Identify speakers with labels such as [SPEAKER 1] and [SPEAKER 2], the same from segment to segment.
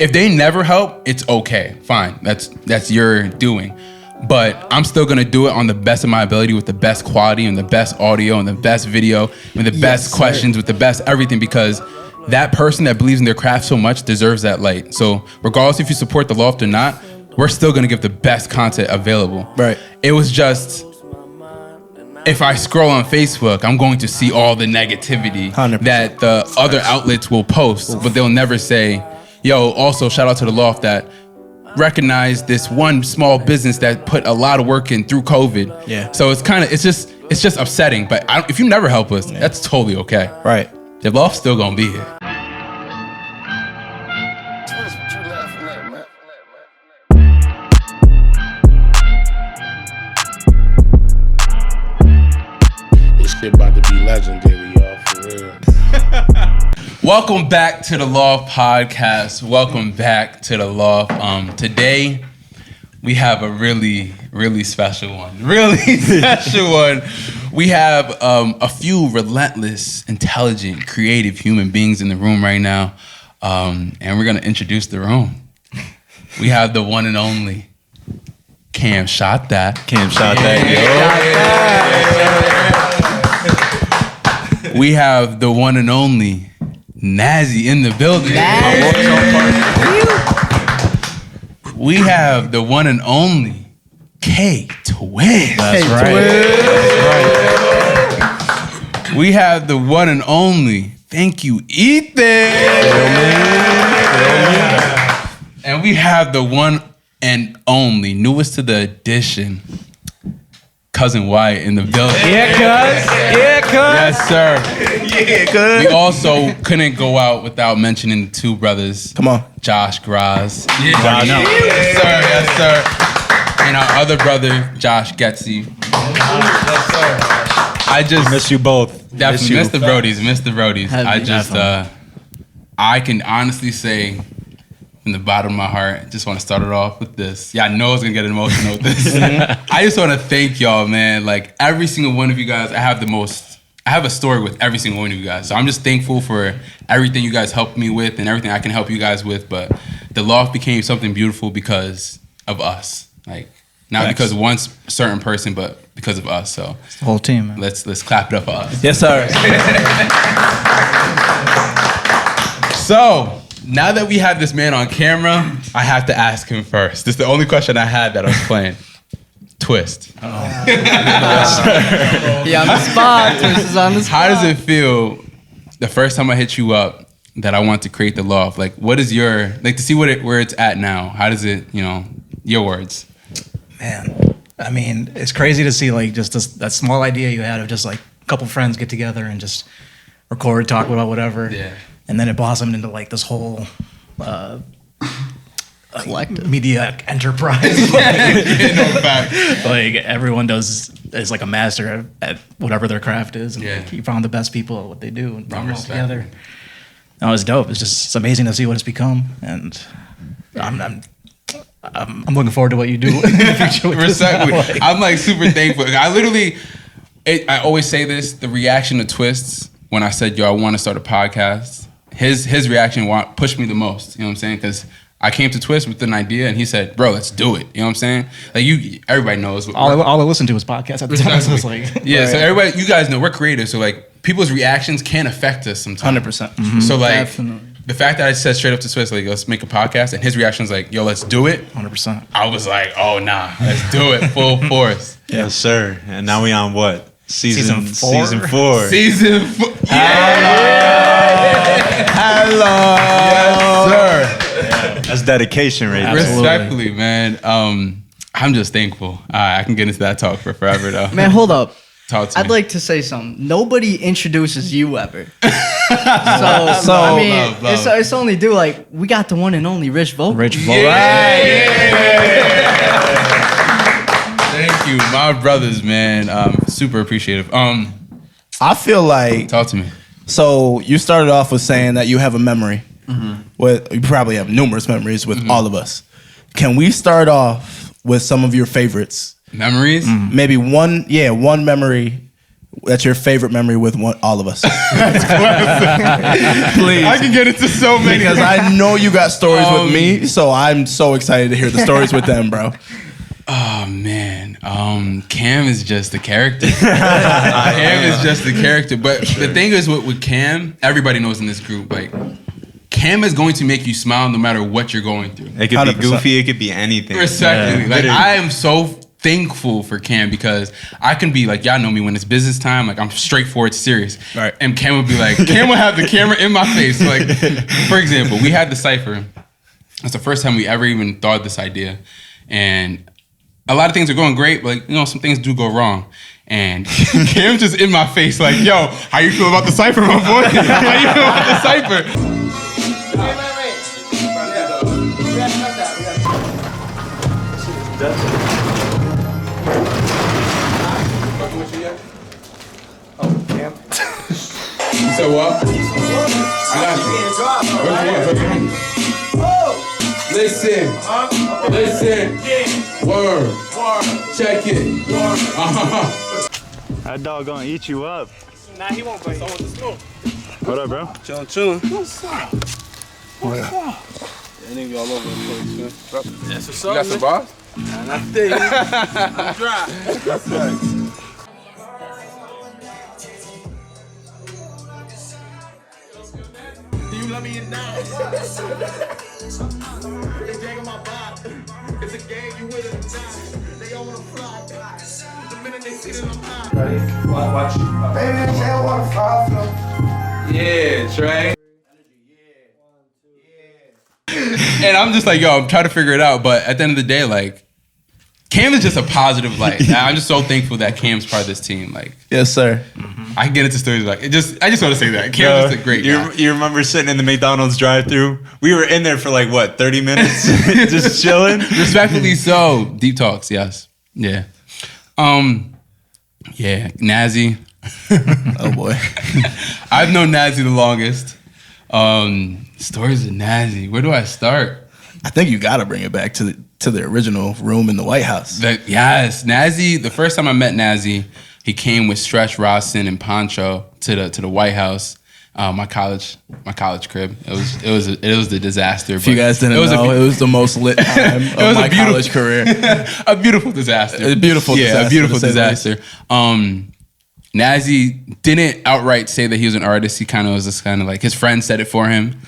[SPEAKER 1] if they never help, it's okay, fine. That's your doing. But I'm still gonna do it on the best of my ability with the best quality and the best audio and the best video and the best questions with the best everything, because that person that believes in their craft so much deserves that light. So regardless if you support the Loft or not, we're still gonna give the best content available.
[SPEAKER 2] Right.
[SPEAKER 1] It was just, if I scroll on Facebook, I'm going to see all the negativity
[SPEAKER 2] 100%.
[SPEAKER 1] that the other outlets will post, but they'll never say, yo, also shout out to the Loft that recognize this one small business that put a lot of work in through COVID.
[SPEAKER 2] Yeah.
[SPEAKER 1] So it's just upsetting. But if you never help us, that's totally okay.
[SPEAKER 2] Right.
[SPEAKER 1] The Loft's still gonna be here.
[SPEAKER 3] This shit about to be legendary, y'all, for real.
[SPEAKER 1] Welcome back to the Loft podcast. Welcome back to the Loft. Today we have a really, really special one. Really special one. We have a few relentless, intelligent, creative human beings in the room right now, and we're gonna introduce the room. We have the one and only Cam Shot That.
[SPEAKER 4] Cam Shot That,
[SPEAKER 1] yo. We have the one and only Nazzy in the building. We have the one and only K-Twist.
[SPEAKER 4] That's right.
[SPEAKER 1] We have the one and only Thank You, Ethan. And we have the one and only, newest to the addition, Cousin Wyatt in the building.
[SPEAKER 4] Yeah, cuz.
[SPEAKER 1] Yes, sir.
[SPEAKER 4] Yeah, cuz.
[SPEAKER 1] We also couldn't go out without mentioning the two brothers.
[SPEAKER 2] Come on.
[SPEAKER 1] Josh Graz.
[SPEAKER 4] Josh.
[SPEAKER 1] Yes, sir. Yes, sir. And our other brother, Josh Getsy. Yes, sir. I just
[SPEAKER 4] Miss you both.
[SPEAKER 1] definitely miss the Brodies. I can honestly say, from the bottom of my heart, just want to start it off with this. Yeah, I know I was gonna get emotional with this. I just want to thank y'all, man. Like every single one of you guys, I have a story with every single one of you guys. So I'm just thankful for everything you guys helped me with and everything I can help you guys with. But the Loft became something beautiful because of us. Like not because of one certain person, but because of us. So
[SPEAKER 2] It's the whole team, man.
[SPEAKER 1] let's clap it up for us.
[SPEAKER 2] Yes, sir.
[SPEAKER 1] So now that we have this man on camera, I have to ask him first. This is the only question I had that I was playing. Twist.
[SPEAKER 5] Yeah, on the spot. Twist is on the spot.
[SPEAKER 1] How does it feel the first time I hit you up that I want to create the Loft? Like, what is your, like, to see where it's at now? How does it, your words?
[SPEAKER 6] Man, I mean, it's crazy to see like just that small idea you had of just like a couple friends get together and just record, talk about whatever.
[SPEAKER 1] Yeah.
[SPEAKER 6] And then it blossomed into like this whole
[SPEAKER 5] Collective.
[SPEAKER 6] media enterprise. Like everyone is like a master at whatever their craft is. And like, you found the best people at what they do and brought them all together. No, it's dope. It's amazing to see what it's become. And I'm looking forward to what you do in the future with this.
[SPEAKER 1] I'm like super thankful. I always say this, the reaction to Twists when I said, yo, I want to start a podcast, his reaction pushed me the most, you know what I'm saying? Because I came to Twist with an idea and he said, bro, let's do it. You know what I'm saying? Like everybody knows.
[SPEAKER 6] All I listened to was podcasts at the time. So it's like,
[SPEAKER 1] yeah, so everybody, you guys know we're creative. So like people's reactions can affect us sometimes.
[SPEAKER 2] 100%.
[SPEAKER 6] Mm-hmm.
[SPEAKER 1] So like
[SPEAKER 5] Definitely.
[SPEAKER 1] the fact that I said straight up to Twist, like, let's make a podcast, and his reaction was like, yo, let's do it.
[SPEAKER 6] 100%.
[SPEAKER 1] I was like, oh, nah, let's do it full force.
[SPEAKER 4] Yes, sir. And now we on what?
[SPEAKER 6] Season 4?
[SPEAKER 4] Season 4.
[SPEAKER 1] Season 4.
[SPEAKER 4] Hello.
[SPEAKER 1] Yes, sir.
[SPEAKER 4] That's dedication right there.
[SPEAKER 1] Respectfully, man. I'm just thankful. I can get into that talk for forever, though.
[SPEAKER 5] Man, hold up.
[SPEAKER 1] Talk to me.
[SPEAKER 5] I'd like to say something. Nobody introduces you ever. so
[SPEAKER 1] Love.
[SPEAKER 5] it's only due. Like we got the one and only Rich Vocal.
[SPEAKER 6] Rich Vocal.
[SPEAKER 1] Thank you, my brothers, man. Super appreciative.
[SPEAKER 2] I feel like,
[SPEAKER 1] Talk to me.
[SPEAKER 2] so you started off with saying that you have a memory. You probably have numerous memories with all of us. Can we start off with some of your favorites?
[SPEAKER 1] Memories?
[SPEAKER 2] Maybe one memory That's your favorite memory with all of us. Please.
[SPEAKER 1] I can get into so many.
[SPEAKER 2] Because I know you got stories with me, so I'm so excited to hear the stories with them, bro.
[SPEAKER 1] Oh man, Cam is just a character. Cam is just a character. But the thing is, with Cam, everybody knows in this group, like Cam is going to make you smile no matter what you're going through.
[SPEAKER 4] It could
[SPEAKER 2] 100%.
[SPEAKER 4] be goofy. It could be anything.
[SPEAKER 1] Exactly.
[SPEAKER 4] Yeah.
[SPEAKER 1] Like I am so thankful for Cam because I can be like, y'all know me when it's business time, like I'm straightforward, serious.
[SPEAKER 2] Right.
[SPEAKER 1] And Cam would be like, Cam would have the camera in my face. Like, for example, we had the cipher. It's the first time we ever even thought of this idea, and a lot of things are going great, but like, you know, some things do go wrong. And Cam's just in my face like, yo, how you feel about the cipher, my boy? How you feel about the cipher? So what? I got you. Listen. Word. Check it.
[SPEAKER 4] That dog gonna eat you up.
[SPEAKER 7] Nah, he won't go. So what's the score?
[SPEAKER 4] What up, bro?
[SPEAKER 3] Chillin'.
[SPEAKER 7] What's up? What's up?
[SPEAKER 3] That nigga all over the place, man.
[SPEAKER 7] That's what's
[SPEAKER 1] You
[SPEAKER 7] up,
[SPEAKER 1] got some bars?
[SPEAKER 7] man. I think I'm dry.
[SPEAKER 3] That's right.
[SPEAKER 7] You love me or not? It's dragging my body. It's a game, you with it or not. They all wanna fly. The minute they see that I'm high.
[SPEAKER 3] Watch. Baby, they wanna fly from.
[SPEAKER 1] Yeah, Trey. And I'm just like, yo, I'm trying to figure it out. But at the end of the day, like, Cam is just a positive light. And I'm just so thankful that Cam's part of this team. Like,
[SPEAKER 2] Yes, sir.
[SPEAKER 1] I can get into stories like I just want to say that Cam's just a great guy.
[SPEAKER 4] You remember sitting in the McDonald's drive-thru? We were in there for like what, 30 minutes, just chilling.
[SPEAKER 1] Respectfully so. Deep talks, yes. Yeah. Yeah, Nazi.
[SPEAKER 2] Oh boy.
[SPEAKER 1] I've known Nazi the longest. Stories of Nazi. Where do I start?
[SPEAKER 2] I think you got to bring it back to the original room in the White House.
[SPEAKER 1] Yes, Nazi. The first time I met Nazi, he came with Stretch, Rawson, and Poncho to the White House. My college crib. It was the disaster.
[SPEAKER 2] If you guys didn't know, it was the most lit time of my college career.
[SPEAKER 1] A beautiful disaster.
[SPEAKER 2] A beautiful disaster.
[SPEAKER 1] Yeah, a beautiful
[SPEAKER 2] to say the least.
[SPEAKER 1] disaster. Nazi didn't outright say that he was an artist. He kind of was just kind of like his friend said it for him.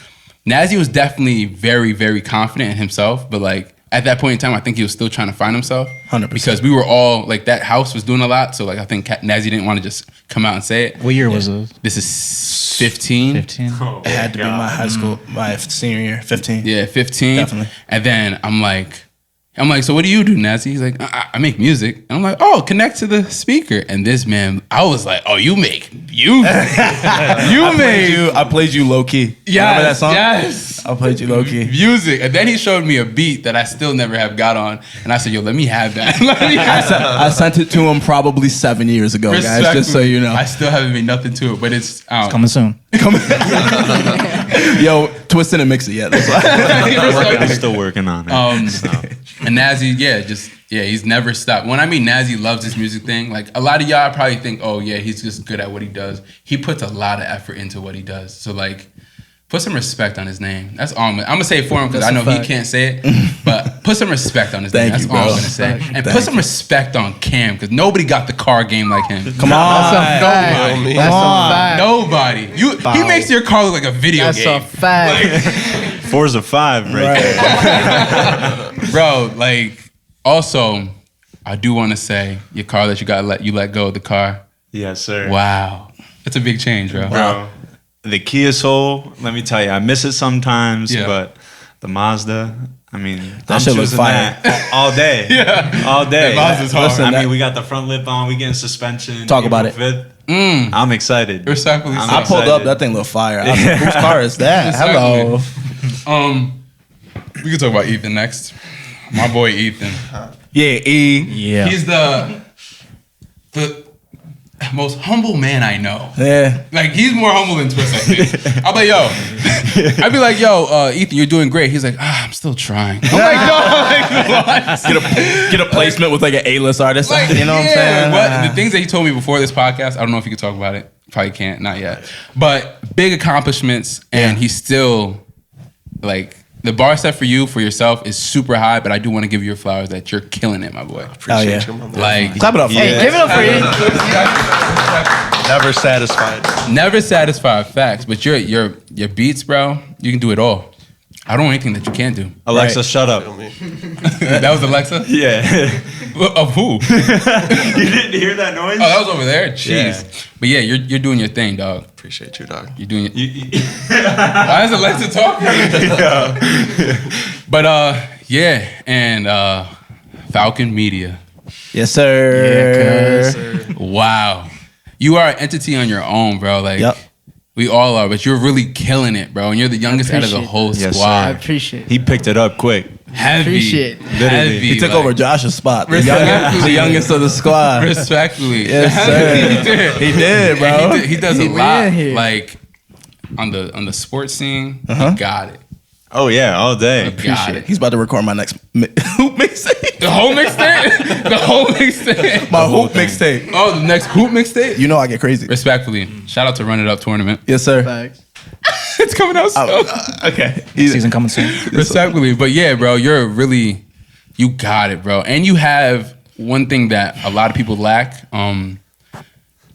[SPEAKER 1] Nazi was definitely very, very confident in himself, but like at that point in time, I think he was still trying to find himself.
[SPEAKER 2] 100%.
[SPEAKER 1] Because we were all like that house was doing a lot, so like I think Nazi didn't want to just come out and say it.
[SPEAKER 6] What year was it?
[SPEAKER 1] This is 15.
[SPEAKER 6] 15.
[SPEAKER 2] It had to be my high school, my senior year, 15.
[SPEAKER 1] Yeah, 15.
[SPEAKER 2] Definitely.
[SPEAKER 1] And then I'm like, so what do you do, Nazi? He's like, I make music. And I'm like, oh, connect to the speaker. And this man, I was like, oh, you make music.
[SPEAKER 2] I played you low key. Remember that song?
[SPEAKER 1] Yes.
[SPEAKER 2] I played you low key.
[SPEAKER 1] Music. And then he showed me a beat that I still never have got on. And I said, yo, let me have that. Let me have that.
[SPEAKER 2] I sent it to him probably 7 years ago, guys, just so you know.
[SPEAKER 1] I still haven't made nothing to it, but it's out.
[SPEAKER 6] Coming soon.
[SPEAKER 2] Yo, twist it and mix it yet. That's why.
[SPEAKER 4] I'm still working on it.
[SPEAKER 1] And Nazi, he's never stopped. When I mean Nazi loves this music thing, like a lot of y'all probably think, oh yeah, he's just good at what he does. He puts a lot of effort into what he does. So like, put some respect on his name. That's all I'm gonna say for him because I know he can't say it, but put some respect on his name. That's all I'm gonna say. And put some respect on Cam because nobody got the car game like him.
[SPEAKER 2] Come on.
[SPEAKER 1] Nobody. He makes your car look like a video game.
[SPEAKER 5] That's a fact.
[SPEAKER 4] 4's a 5 right there.
[SPEAKER 1] Bro, like, also, I do want to say your car that you let go of the car.
[SPEAKER 4] Yes, sir.
[SPEAKER 1] Wow, it's a big change, bro.
[SPEAKER 4] The Kia Soul, let me tell you, I miss it sometimes,
[SPEAKER 1] Yeah.
[SPEAKER 4] but the Mazda, I mean,
[SPEAKER 2] That
[SPEAKER 4] I'm
[SPEAKER 2] shit looks
[SPEAKER 4] choosing
[SPEAKER 2] fire.
[SPEAKER 4] that all day. All day.
[SPEAKER 1] The Mazda's hard.
[SPEAKER 2] Listen,
[SPEAKER 4] I
[SPEAKER 2] that-
[SPEAKER 4] mean, we got the front lip on, we getting suspension.
[SPEAKER 2] Talk about
[SPEAKER 4] April
[SPEAKER 2] it.
[SPEAKER 4] 5th. I'm excited.
[SPEAKER 1] Respectfully,
[SPEAKER 4] I'm
[SPEAKER 1] so.
[SPEAKER 2] I pulled up,
[SPEAKER 4] excited.
[SPEAKER 2] that thing looked fire. I was like, whose car is that? Hello.
[SPEAKER 1] We can talk about Ethan next. My boy Ethan.
[SPEAKER 2] Yeah, E.
[SPEAKER 6] Yeah.
[SPEAKER 1] He's the most humble man I know.
[SPEAKER 2] Yeah.
[SPEAKER 1] Like, he's more humble than Twist, I think. I'll be like, yo. I'd be like, yo, Ethan, you're doing great. He's like, I'm still trying. I'm like, no,
[SPEAKER 2] Get a placement with like an A-list artist.
[SPEAKER 1] like,
[SPEAKER 2] you know what I'm saying?
[SPEAKER 1] What? The things that he told me before this podcast, I don't know if you could talk about it. Probably can't, not yet. But big accomplishments, and he's still, like, the bar set for you, for yourself, is super high, but I do want to give you your flowers that you're killing it, my boy.
[SPEAKER 3] Appreciate you, my man.
[SPEAKER 1] Like,
[SPEAKER 2] Clap it up for
[SPEAKER 5] Hey,
[SPEAKER 2] me.
[SPEAKER 5] give it up for you.
[SPEAKER 4] Never satisfied.
[SPEAKER 1] never satisfied, facts. But your beats, bro, you can do it all. I don't know anything that you can't do.
[SPEAKER 4] Alexa, shut up.
[SPEAKER 3] Feel me?
[SPEAKER 1] That was Alexa?
[SPEAKER 4] Yeah.
[SPEAKER 1] Of who?
[SPEAKER 4] You didn't hear that noise?
[SPEAKER 1] Oh, that was over there? Jeez.
[SPEAKER 4] Yeah.
[SPEAKER 1] But yeah, you're doing your thing, dog.
[SPEAKER 3] Appreciate you, dog.
[SPEAKER 1] You're doing it. Why is Alexa talking? But yeah, and Falcon Media.
[SPEAKER 2] Yes, sir.
[SPEAKER 1] Wow. You are an entity on your own, bro. Like,
[SPEAKER 2] Yep.
[SPEAKER 1] we all are, but you're really killing it, bro. And you're the youngest out of the
[SPEAKER 5] appreciate
[SPEAKER 1] whole
[SPEAKER 4] Yes,
[SPEAKER 5] I
[SPEAKER 1] squad.
[SPEAKER 5] appreciate it.
[SPEAKER 4] He picked it up quick.
[SPEAKER 1] Heavy.
[SPEAKER 5] Appreciate it.
[SPEAKER 1] Heavy.
[SPEAKER 2] He took
[SPEAKER 1] like,
[SPEAKER 2] over Josh's spot. The
[SPEAKER 1] Respectfully.
[SPEAKER 2] youngest of the squad.
[SPEAKER 1] Respectfully.
[SPEAKER 2] Yes, sir.
[SPEAKER 1] He did.
[SPEAKER 2] He did, bro.
[SPEAKER 1] And he does a
[SPEAKER 5] He
[SPEAKER 1] lot.
[SPEAKER 5] ran here.
[SPEAKER 1] Like, on the sports scene,
[SPEAKER 2] Uh-huh.
[SPEAKER 1] he got it.
[SPEAKER 4] Oh, yeah, all day.
[SPEAKER 1] Got it.
[SPEAKER 2] He's about to record my next hoop mixtape.
[SPEAKER 1] The whole mixtape? The whole mixtape?
[SPEAKER 2] My hoop mixtape.
[SPEAKER 1] Oh, the next hoop mixtape?
[SPEAKER 2] You know I get crazy.
[SPEAKER 1] Respectfully. Shout out to Run It Up tournament.
[SPEAKER 2] Yes, sir.
[SPEAKER 5] Facts.
[SPEAKER 1] It's coming out soon.
[SPEAKER 2] Okay.
[SPEAKER 6] Season coming soon.
[SPEAKER 1] Respectfully. But yeah, bro, you got it, bro. And you have one thing that a lot of people lack.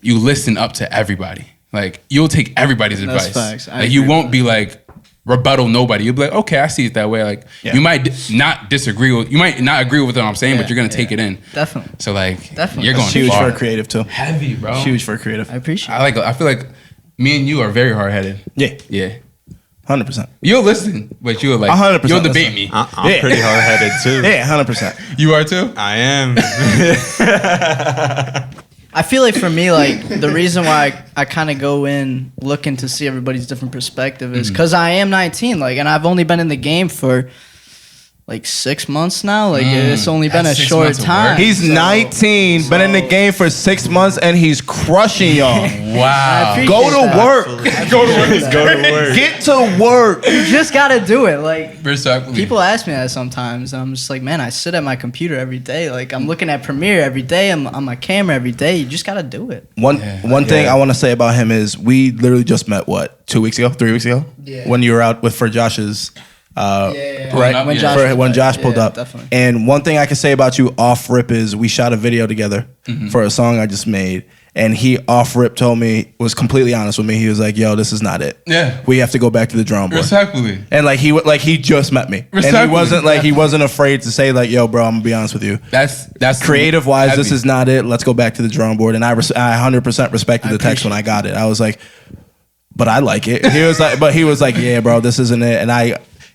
[SPEAKER 1] You listen up to everybody. Like, you'll take everybody's
[SPEAKER 5] That's
[SPEAKER 1] advice.
[SPEAKER 5] facts. I
[SPEAKER 1] Like, you
[SPEAKER 5] agree
[SPEAKER 1] won't
[SPEAKER 5] with
[SPEAKER 1] be like rebuttal nobody. You'll be like, okay, I see it that way. Like, you might not disagree with, you might not agree with what I'm saying, but you're gonna take it in.
[SPEAKER 5] Definitely.
[SPEAKER 1] So like,
[SPEAKER 5] Definitely.
[SPEAKER 1] you're going
[SPEAKER 2] Huge
[SPEAKER 1] far.
[SPEAKER 2] for a creative too.
[SPEAKER 1] Heavy, bro.
[SPEAKER 2] Huge for a creative.
[SPEAKER 5] I appreciate
[SPEAKER 1] I feel like me and you are very hard headed.
[SPEAKER 2] Yeah.
[SPEAKER 1] Yeah.
[SPEAKER 2] 100%.
[SPEAKER 1] You'll listen, but you'll like
[SPEAKER 2] 100%
[SPEAKER 1] you'll debate
[SPEAKER 2] listen.
[SPEAKER 1] me.
[SPEAKER 4] I'm
[SPEAKER 2] Yeah.
[SPEAKER 4] pretty hard-headed, too.
[SPEAKER 2] Yeah, 100%.
[SPEAKER 1] You are too?
[SPEAKER 4] I am.
[SPEAKER 5] I feel like for me, like the reason why I kind of go in looking to see everybody's different perspective is because I am 19, like, and I've only been in the game for like 6 months now. Like, it's only been a
[SPEAKER 1] That's 6
[SPEAKER 5] short
[SPEAKER 1] months of
[SPEAKER 5] time.
[SPEAKER 1] work.
[SPEAKER 2] He's
[SPEAKER 5] So-
[SPEAKER 2] 19, been in the game for 6 months, and he's crushing y'all.
[SPEAKER 5] I
[SPEAKER 1] Wow.
[SPEAKER 5] appreciate
[SPEAKER 2] Go to
[SPEAKER 5] that.
[SPEAKER 2] work.
[SPEAKER 4] Go to work.
[SPEAKER 2] Get to work.
[SPEAKER 5] You just gotta do it. Like,
[SPEAKER 1] Respectfully.
[SPEAKER 5] people ask me that sometimes, and I'm just like, man, I sit at my computer every day. Like, I'm looking at Premiere every day. I'm on my camera every day. You just gotta do it.
[SPEAKER 2] One thing I want to say about him is we literally just met, what, 2 weeks ago, 3 weeks ago?
[SPEAKER 5] Yeah.
[SPEAKER 2] When you were out with for Josh's right?
[SPEAKER 1] When
[SPEAKER 5] Josh
[SPEAKER 2] For-
[SPEAKER 5] pulled
[SPEAKER 2] when
[SPEAKER 5] up.
[SPEAKER 2] Josh
[SPEAKER 5] Yeah,
[SPEAKER 2] pulled up.
[SPEAKER 5] definitely.
[SPEAKER 2] And one thing I can say about you off rip is we shot a video together for a song I just made. And he off rip told me, was completely honest with me. He was like, yo, this is not it.
[SPEAKER 1] Yeah.
[SPEAKER 2] We have to go back to the drawing board.
[SPEAKER 1] Respectfully.
[SPEAKER 2] And he just met me. And he wasn't afraid to say like, yo, bro, I'm gonna be honest with you.
[SPEAKER 1] That's
[SPEAKER 2] Creative wise,
[SPEAKER 1] heavy.
[SPEAKER 2] this is not it. Let's go back to the drawing board. And I 100% respected the text when I got it. I was like, but I like it. He was like, yeah, bro, this isn't it. And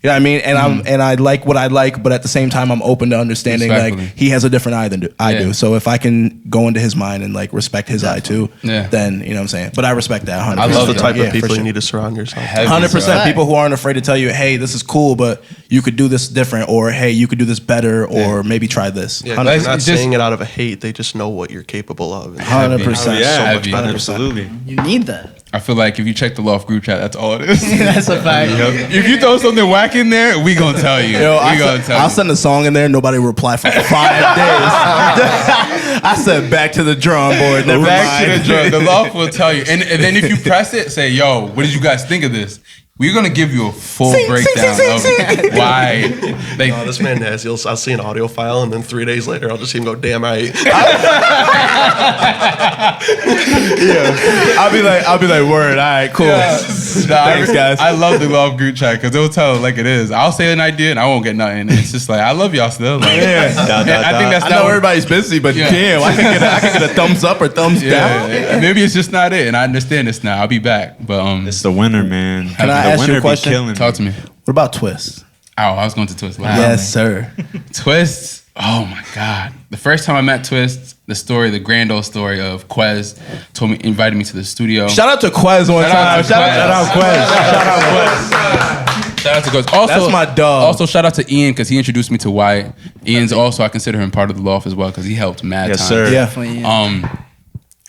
[SPEAKER 2] you know what I mean? And I like what I like, but at the same time, I'm open to understanding like
[SPEAKER 1] Respectfully.
[SPEAKER 2] he has a different eye than I
[SPEAKER 1] Yeah.
[SPEAKER 2] do. So if I can go into his mind and like respect his eye too,
[SPEAKER 1] Yeah.
[SPEAKER 2] then you know what I'm saying. But I respect that 100%.
[SPEAKER 1] I love
[SPEAKER 3] the
[SPEAKER 1] that.
[SPEAKER 3] type
[SPEAKER 2] Yeah,
[SPEAKER 3] of people
[SPEAKER 2] for
[SPEAKER 3] you
[SPEAKER 2] sure.
[SPEAKER 3] need to surround yourself with.
[SPEAKER 1] Heavy,
[SPEAKER 2] 100%.
[SPEAKER 1] bro.
[SPEAKER 2] People who aren't afraid to tell you, hey, this is cool, but you could do this different, or hey, you could do this better, or maybe try this.
[SPEAKER 3] Yeah,
[SPEAKER 2] 100%.
[SPEAKER 3] they're
[SPEAKER 1] It's
[SPEAKER 3] not
[SPEAKER 1] just-
[SPEAKER 3] saying it out of a hate. They just know what you're capable of.
[SPEAKER 2] 100%.
[SPEAKER 4] Oh, yeah,
[SPEAKER 3] So much better.
[SPEAKER 4] absolutely.
[SPEAKER 5] You need that.
[SPEAKER 1] I feel like if you check the Loft group chat, that's all it is.
[SPEAKER 5] That's a fact.
[SPEAKER 1] If you throw something whack in there, we gonna tell you.
[SPEAKER 2] Yo, I'll
[SPEAKER 1] you.
[SPEAKER 2] send a song in there. Nobody will reply for 5 days. I said back to the drawing board. Never
[SPEAKER 1] Back to
[SPEAKER 2] mind.
[SPEAKER 1] the drum. The Loft will tell you. And then if you press it, say, yo, what did you guys think of this? We're gonna give you a full breakdown of why. Like,
[SPEAKER 3] Oh, this man has. I'll see an audio file, and then 3 days later, I'll just see him go, "Damn, I."
[SPEAKER 2] I'll be like, word. All right, cool. Thanks, guys.
[SPEAKER 1] I love the Loft group chat because they'll tell it like it is. I'll say an idea and I won't get nothing. It's just like I love y'all still. Like,
[SPEAKER 2] Yeah.
[SPEAKER 1] and I think that's
[SPEAKER 2] I
[SPEAKER 1] not
[SPEAKER 2] know
[SPEAKER 1] what-
[SPEAKER 2] everybody's busy, but
[SPEAKER 1] Yeah.
[SPEAKER 2] damn, I can get a thumbs up or thumbs down.
[SPEAKER 1] Yeah, maybe it's just not it, and I understand this now. I'll be back, but
[SPEAKER 4] It's the winner, man.
[SPEAKER 2] Can I
[SPEAKER 4] the
[SPEAKER 2] ask you a
[SPEAKER 4] winner be
[SPEAKER 2] question?
[SPEAKER 4] killing
[SPEAKER 1] talk to me.
[SPEAKER 2] What about Twist?
[SPEAKER 1] Oh, I was going to Twist. Wow.
[SPEAKER 2] Yes, sir.
[SPEAKER 1] Twist. Oh my God. The first time I met Twist, the grand old story of Quez invited me to the studio.
[SPEAKER 2] Shout out to Quez one time. Shout out Quez.
[SPEAKER 1] Shout out to Quez. Also,
[SPEAKER 2] That's my dog.
[SPEAKER 1] Also, shout out to Ian because he introduced me to Wyatt. Ian's also, I consider him part of the Loft as well because he helped mad
[SPEAKER 4] Yes,
[SPEAKER 1] times.
[SPEAKER 4] sir.
[SPEAKER 2] Yeah.
[SPEAKER 5] Definitely.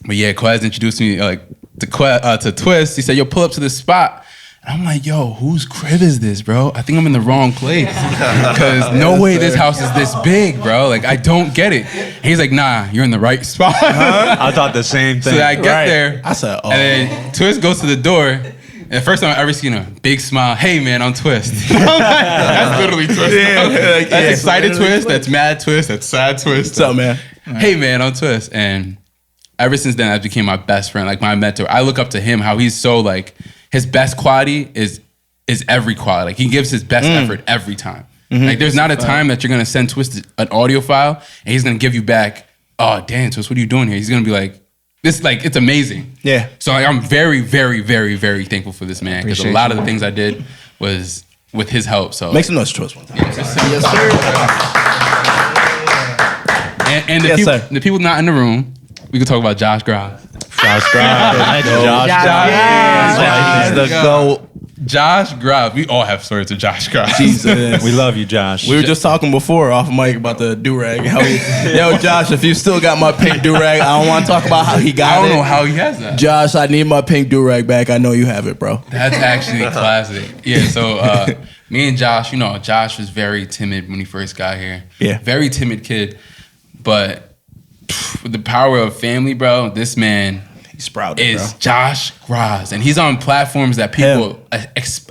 [SPEAKER 1] But yeah, Quez introduced me to Twist. He said, "Yo, pull up to this spot." And I'm like, "Yo, whose crib is this, bro? I think I'm in the wrong place because no way this house is this big, bro. Like, I don't get it." And he's like, "Nah, you're in the right spot."
[SPEAKER 4] I thought the same thing.
[SPEAKER 1] So I get there.
[SPEAKER 2] I said, "Oh."
[SPEAKER 1] And then Twist goes to the door. And the first time I've ever seen a big smile, "Hey man, I'm Twist." I'm like, that's literally Twist. That's excited Twist, that's mad Twist, that's sad Twist.
[SPEAKER 2] What's up, man?
[SPEAKER 1] Hey man, I'm Twist. And ever since then, I became my best friend, like my mentor. I look up to him, how he's so like, his best quality is every quality. Like he gives his best effort every time. Like there's not a time that you're gonna send Twist an audio file and he's gonna give you back, "Oh damn, Twist, what are you doing here?" He's gonna be like, this, like, it's amazing.
[SPEAKER 2] Yeah.
[SPEAKER 1] So like, I'm very, very, very, very thankful for this man because a lot of the things I did was with his help. So
[SPEAKER 2] Make some noise for Twist one time.
[SPEAKER 5] Yes, sir.
[SPEAKER 1] and the people not in the room, we could talk about Josh Gross.
[SPEAKER 4] Josh Grimes.
[SPEAKER 2] He's the GOAT.
[SPEAKER 1] Josh Gross. We all have stories of Josh Gross.
[SPEAKER 2] Jesus.
[SPEAKER 4] We love you, Josh.
[SPEAKER 2] We were just talking before off mic about the do-rag. Yo, Josh, if you still got my pink do-rag, I don't want to talk about how he got it.
[SPEAKER 1] I don't know how he has that.
[SPEAKER 2] Josh, I need my pink do-rag back. I know you have it, bro.
[SPEAKER 1] That's actually classic. Yeah, so me and Josh, Josh was very timid when he first got here.
[SPEAKER 2] Yeah.
[SPEAKER 1] Very timid kid. But with the power of family, bro, this man
[SPEAKER 2] He sprouted,
[SPEAKER 1] is
[SPEAKER 2] bro.
[SPEAKER 1] Josh Gross. And he's on platforms that people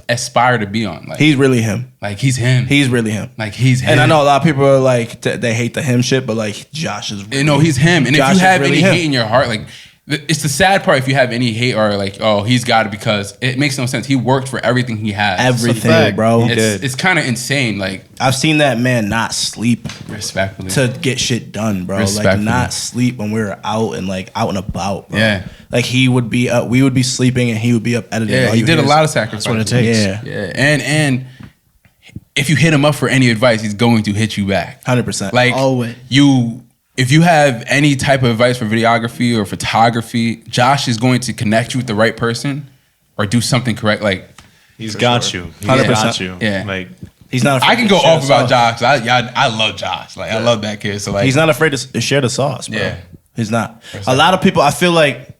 [SPEAKER 1] aspire to be on. Like,
[SPEAKER 2] He's really him.
[SPEAKER 1] like he's him.
[SPEAKER 2] He's really him.
[SPEAKER 1] like he's him.
[SPEAKER 2] And I know a lot of people are like, they hate the him shit, but like Josh is really
[SPEAKER 1] No, he's him. And
[SPEAKER 2] Josh
[SPEAKER 1] if
[SPEAKER 2] is
[SPEAKER 1] you have
[SPEAKER 2] really
[SPEAKER 1] any
[SPEAKER 2] him.
[SPEAKER 1] hate in your heart, like it's the sad part if you have any hate or like, oh, he's got it, because it makes no sense. He worked for everything he has.
[SPEAKER 2] everything,
[SPEAKER 5] fact.
[SPEAKER 2] bro.
[SPEAKER 1] It's kind of insane. Like,
[SPEAKER 2] I've seen that man not sleep
[SPEAKER 1] respectfully.
[SPEAKER 2] to get shit done, bro. Like
[SPEAKER 1] Respectfully.
[SPEAKER 2] not sleep when we were out and like out and about, bro.
[SPEAKER 1] Yeah.
[SPEAKER 2] Like he would be up, we would be sleeping and he would be up editing.
[SPEAKER 1] Yeah,
[SPEAKER 2] All
[SPEAKER 1] he
[SPEAKER 2] you
[SPEAKER 1] did a
[SPEAKER 2] hear is-
[SPEAKER 1] lot of sacrifices.
[SPEAKER 6] what it takes.
[SPEAKER 2] Yeah.
[SPEAKER 1] Yeah, and if you hit him up for any advice, he's going to hit you back.
[SPEAKER 2] 100%.
[SPEAKER 1] Like
[SPEAKER 5] Always.
[SPEAKER 1] if you have any type of advice for videography or photography, Josh is going to connect you with the right person or do something correct. Like,
[SPEAKER 4] He's got you. He's
[SPEAKER 2] 100%.
[SPEAKER 4] got you.
[SPEAKER 1] Yeah.
[SPEAKER 4] Like,
[SPEAKER 2] he's not afraid
[SPEAKER 1] I can
[SPEAKER 2] to
[SPEAKER 1] go
[SPEAKER 2] share
[SPEAKER 1] off
[SPEAKER 2] the
[SPEAKER 1] about
[SPEAKER 2] sauce.
[SPEAKER 1] Josh. I love Josh. Like, I love that kid. So like,
[SPEAKER 2] He's not afraid to share the sauce, bro.
[SPEAKER 1] Yeah.
[SPEAKER 2] He's not. A lot of people, I feel like,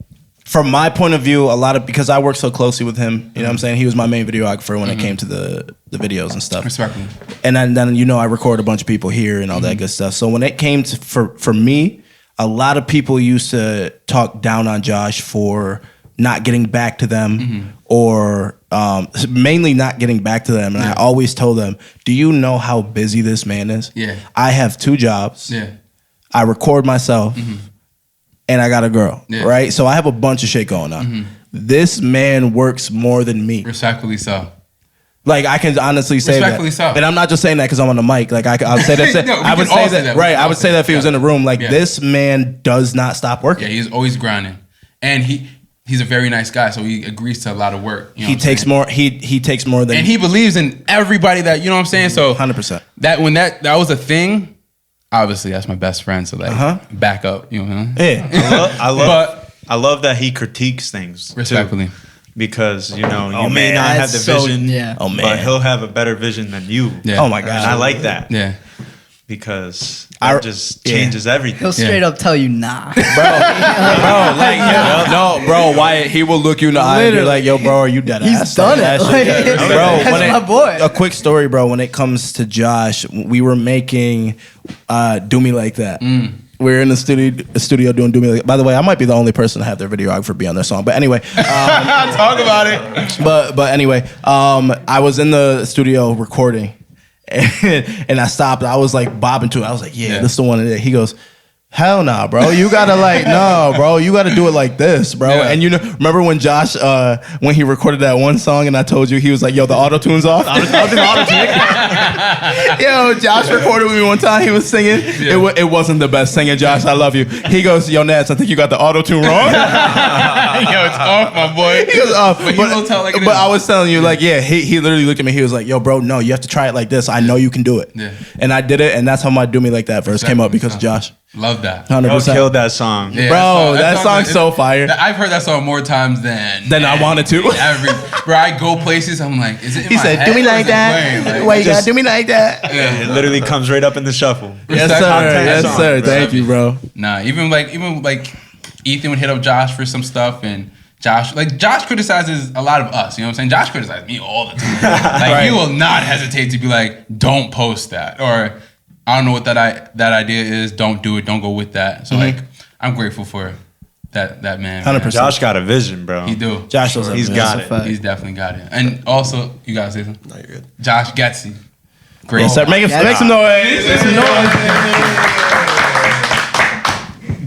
[SPEAKER 2] from my point of view, because I work so closely with him, you know what I'm saying? He was my main videographer when it came to the videos and stuff.
[SPEAKER 1] respectfully.
[SPEAKER 2] And then I record a bunch of people here and all that good stuff. So when it came to for me, a lot of people used to talk down on Josh for not getting back to them or mainly not getting back to them. And I always told them, do you know how busy this man is?
[SPEAKER 1] Yeah.
[SPEAKER 2] I have 2 jobs.
[SPEAKER 1] Yeah.
[SPEAKER 2] I record myself and I got a girl,
[SPEAKER 1] Yeah.
[SPEAKER 2] right? So I have a bunch of shit going on. This man works more than me.
[SPEAKER 1] Respectfully so.
[SPEAKER 2] Like I can honestly say that,
[SPEAKER 1] Respectfully so.
[SPEAKER 2] and I'm not just saying that because I'm on the mic. Like I'll say that.
[SPEAKER 1] No, we
[SPEAKER 2] I would
[SPEAKER 1] can all
[SPEAKER 2] say
[SPEAKER 1] say
[SPEAKER 2] that,
[SPEAKER 1] that. We
[SPEAKER 2] right?
[SPEAKER 1] can
[SPEAKER 2] I
[SPEAKER 1] all
[SPEAKER 2] would
[SPEAKER 1] say
[SPEAKER 2] say that if he
[SPEAKER 1] that.
[SPEAKER 2] was in the room. Like
[SPEAKER 1] Yeah.
[SPEAKER 2] this man does not stop working.
[SPEAKER 1] Yeah, he's always grinding. And he's a very nice guy, so he agrees to a lot of work. You know
[SPEAKER 2] He
[SPEAKER 1] what I'm
[SPEAKER 2] takes
[SPEAKER 1] saying?
[SPEAKER 2] more. He takes more than
[SPEAKER 1] And he believes in everybody that, you know what I'm saying? So
[SPEAKER 2] 100%.
[SPEAKER 1] that when that was a thing, obviously that's my best friend. So like back up, you know.
[SPEAKER 2] Yeah,
[SPEAKER 1] But
[SPEAKER 4] I love that he critiques things too.
[SPEAKER 1] respectfully.
[SPEAKER 4] Because you may
[SPEAKER 2] man.
[SPEAKER 4] not have the
[SPEAKER 5] That's so-
[SPEAKER 4] vision,
[SPEAKER 5] yeah.
[SPEAKER 2] Oh, man.
[SPEAKER 4] but he'll have a better vision than you.
[SPEAKER 1] Yeah.
[SPEAKER 2] Oh my
[SPEAKER 4] And
[SPEAKER 2] gosh.
[SPEAKER 4] I like that
[SPEAKER 1] Yeah.
[SPEAKER 4] because
[SPEAKER 2] I-
[SPEAKER 4] that just
[SPEAKER 2] yeah.
[SPEAKER 4] changes everything.
[SPEAKER 5] He'll straight up tell you nah.
[SPEAKER 2] bro. Like no, bro. Why he will look you in the eye and be
[SPEAKER 5] Literally.
[SPEAKER 2] like, "Yo, bro, are you dead
[SPEAKER 5] He's
[SPEAKER 2] ass?"
[SPEAKER 5] done
[SPEAKER 2] Like,
[SPEAKER 5] it.
[SPEAKER 2] that shit-
[SPEAKER 5] Like,
[SPEAKER 2] bro.
[SPEAKER 5] that's
[SPEAKER 2] when
[SPEAKER 5] my boy.
[SPEAKER 2] A quick story, bro. When it comes to Josh, we were making "Do Me Like That." We're in the studio doing "Do Me Like." By the way, I might be the only person to have their videographer be on their song. But anyway,
[SPEAKER 1] Talk about it.
[SPEAKER 2] but anyway, I was in the studio recording, and I stopped. I was like bobbing to it. I was like, "Yeah, this is the one." He goes, "Hell nah, bro. You gotta like no, bro. You gotta do it like this, bro."
[SPEAKER 1] Yeah.
[SPEAKER 2] And remember when Josh, when he recorded that one song, and I told you he was like, "Yo, the auto tune's off." Yo, Josh recorded with me one time. He was singing. It wasn't the best singing. Josh, I love you. He goes, "Yo, Nats, I think you got the auto tune wrong."
[SPEAKER 1] Yo, it's off, my boy.
[SPEAKER 2] He goes, "Oh,
[SPEAKER 1] But you will tell like it
[SPEAKER 2] but
[SPEAKER 1] is.
[SPEAKER 2] I was telling you, like, yeah, he literally looked at me. He was like, "Yo, bro, no, you have to try it like this. I know you can do it."
[SPEAKER 1] Yeah.
[SPEAKER 2] And I did it, and that's how my "Do Me Like That" verse came up because of Josh.
[SPEAKER 1] Love that.
[SPEAKER 2] 100%.
[SPEAKER 4] Killed that song.
[SPEAKER 1] Yeah,
[SPEAKER 2] Bro, that song's so fire.
[SPEAKER 1] I've heard that song more times than
[SPEAKER 2] I wanted to.
[SPEAKER 1] Bro, I go places, I'm like, is it in
[SPEAKER 2] He
[SPEAKER 1] my
[SPEAKER 2] said,
[SPEAKER 1] head
[SPEAKER 2] "Do me
[SPEAKER 1] or is
[SPEAKER 2] like
[SPEAKER 1] it
[SPEAKER 2] that.
[SPEAKER 1] playing?"
[SPEAKER 2] Why you gotta do me like that?"
[SPEAKER 4] It literally comes right up in the shuffle.
[SPEAKER 2] Yes,
[SPEAKER 1] Respect-
[SPEAKER 2] sir.
[SPEAKER 1] contact
[SPEAKER 2] Yes,
[SPEAKER 1] song,
[SPEAKER 2] sir.
[SPEAKER 1] bro.
[SPEAKER 2] Thank you, bro.
[SPEAKER 1] Nah, even like Ethan would hit up Josh for some stuff, and Josh criticizes a lot of us. You know what I'm saying? Josh criticizes me all the time. Like, he will not hesitate to be like, "Don't post that," or "I don't know what that idea is. Don't do it. Don't go with that." So like, I'm grateful for that man.
[SPEAKER 2] 100%.
[SPEAKER 4] Josh got a vision, bro.
[SPEAKER 1] He do.
[SPEAKER 2] Josh knows
[SPEAKER 4] He's got it.
[SPEAKER 1] He's definitely got it. And also, you guys say something?
[SPEAKER 3] No, you're good.
[SPEAKER 1] Josh Getsy. Great.
[SPEAKER 2] Yes, sir. Make some noise. Make some noise.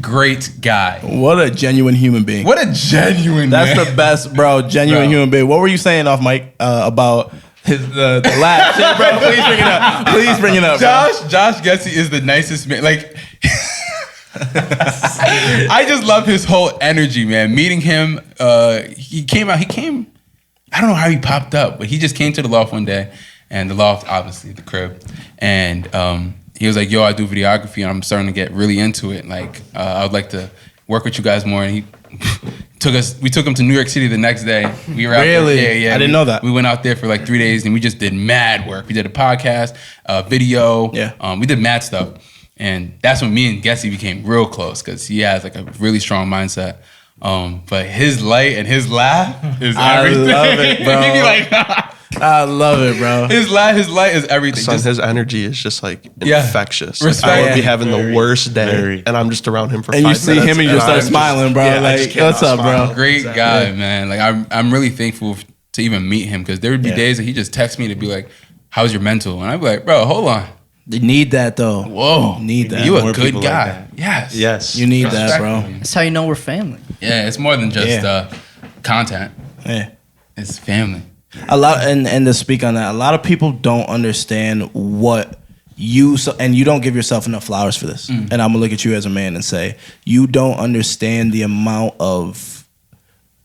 [SPEAKER 1] Great guy.
[SPEAKER 2] What a genuine human being.
[SPEAKER 1] What a genuine
[SPEAKER 2] That's
[SPEAKER 1] man.
[SPEAKER 2] the best, bro. Genuine
[SPEAKER 1] Bro.
[SPEAKER 2] human being. What were you saying off mic about the laugh? Shit, bro, please bring it up. Please bring it up, bro.
[SPEAKER 1] Josh Getsy is the nicest man. Like, I just love his whole energy, man. Meeting him, he came. I don't know how he popped up, but he just came to the Loft one day, and the Loft, obviously, the crib, and he was like, "Yo, I do videography, and I'm starting to get really into it. Like, I would like to work with you guys more." And he we took him to New York City the next day. We were out
[SPEAKER 2] Really?
[SPEAKER 1] there. Yeah.
[SPEAKER 2] I didn't know that.
[SPEAKER 1] We went out there for like 3 days, and we just did mad work. We did a podcast, video.
[SPEAKER 2] Yeah.
[SPEAKER 1] We did mad stuff. And that's when me and Getsy became real close, because he has like a really strong mindset. But his light and his laugh is everything.
[SPEAKER 2] I love it, bro.
[SPEAKER 1] He'd be like,
[SPEAKER 2] I love it, bro.
[SPEAKER 1] his light is everything.
[SPEAKER 8] Son,
[SPEAKER 1] Just-
[SPEAKER 8] his energy is just like
[SPEAKER 1] Yeah.
[SPEAKER 8] infectious.
[SPEAKER 1] Respect.
[SPEAKER 8] Like, I would be
[SPEAKER 1] Yeah.
[SPEAKER 8] having the worst day,
[SPEAKER 4] Very.
[SPEAKER 8] and I'm just around him for
[SPEAKER 2] And
[SPEAKER 8] 5
[SPEAKER 2] you see
[SPEAKER 8] minutes,
[SPEAKER 2] him and you just start
[SPEAKER 8] I'm
[SPEAKER 2] smiling, bro.
[SPEAKER 8] yeah, I
[SPEAKER 2] Like,
[SPEAKER 8] just cannot
[SPEAKER 2] what's up,
[SPEAKER 8] smile.
[SPEAKER 2] bro?
[SPEAKER 1] Great guy, man. Like, I'm really thankful to even meet him, because there would be
[SPEAKER 2] Yeah.
[SPEAKER 1] days that he just texts me to be like, "How's your mental?" And I'd be like, "Bro, hold on.
[SPEAKER 2] You need that, though.
[SPEAKER 1] Whoa,
[SPEAKER 2] Need that.
[SPEAKER 1] You a
[SPEAKER 4] More
[SPEAKER 1] good
[SPEAKER 4] people like
[SPEAKER 1] guy.
[SPEAKER 4] that.
[SPEAKER 1] Yes.
[SPEAKER 4] Yes.
[SPEAKER 2] You need that,
[SPEAKER 1] Respect
[SPEAKER 2] bro.
[SPEAKER 1] him.
[SPEAKER 5] That's how you know we're family.
[SPEAKER 1] Yeah, it's more than just
[SPEAKER 2] Yeah.
[SPEAKER 1] content.
[SPEAKER 2] Yeah.
[SPEAKER 1] It's family.
[SPEAKER 2] A lot, and to speak on that, a lot of people don't understand what and you don't give yourself enough flowers for this. And I'm gonna look at you as a man and say, you don't understand the amount of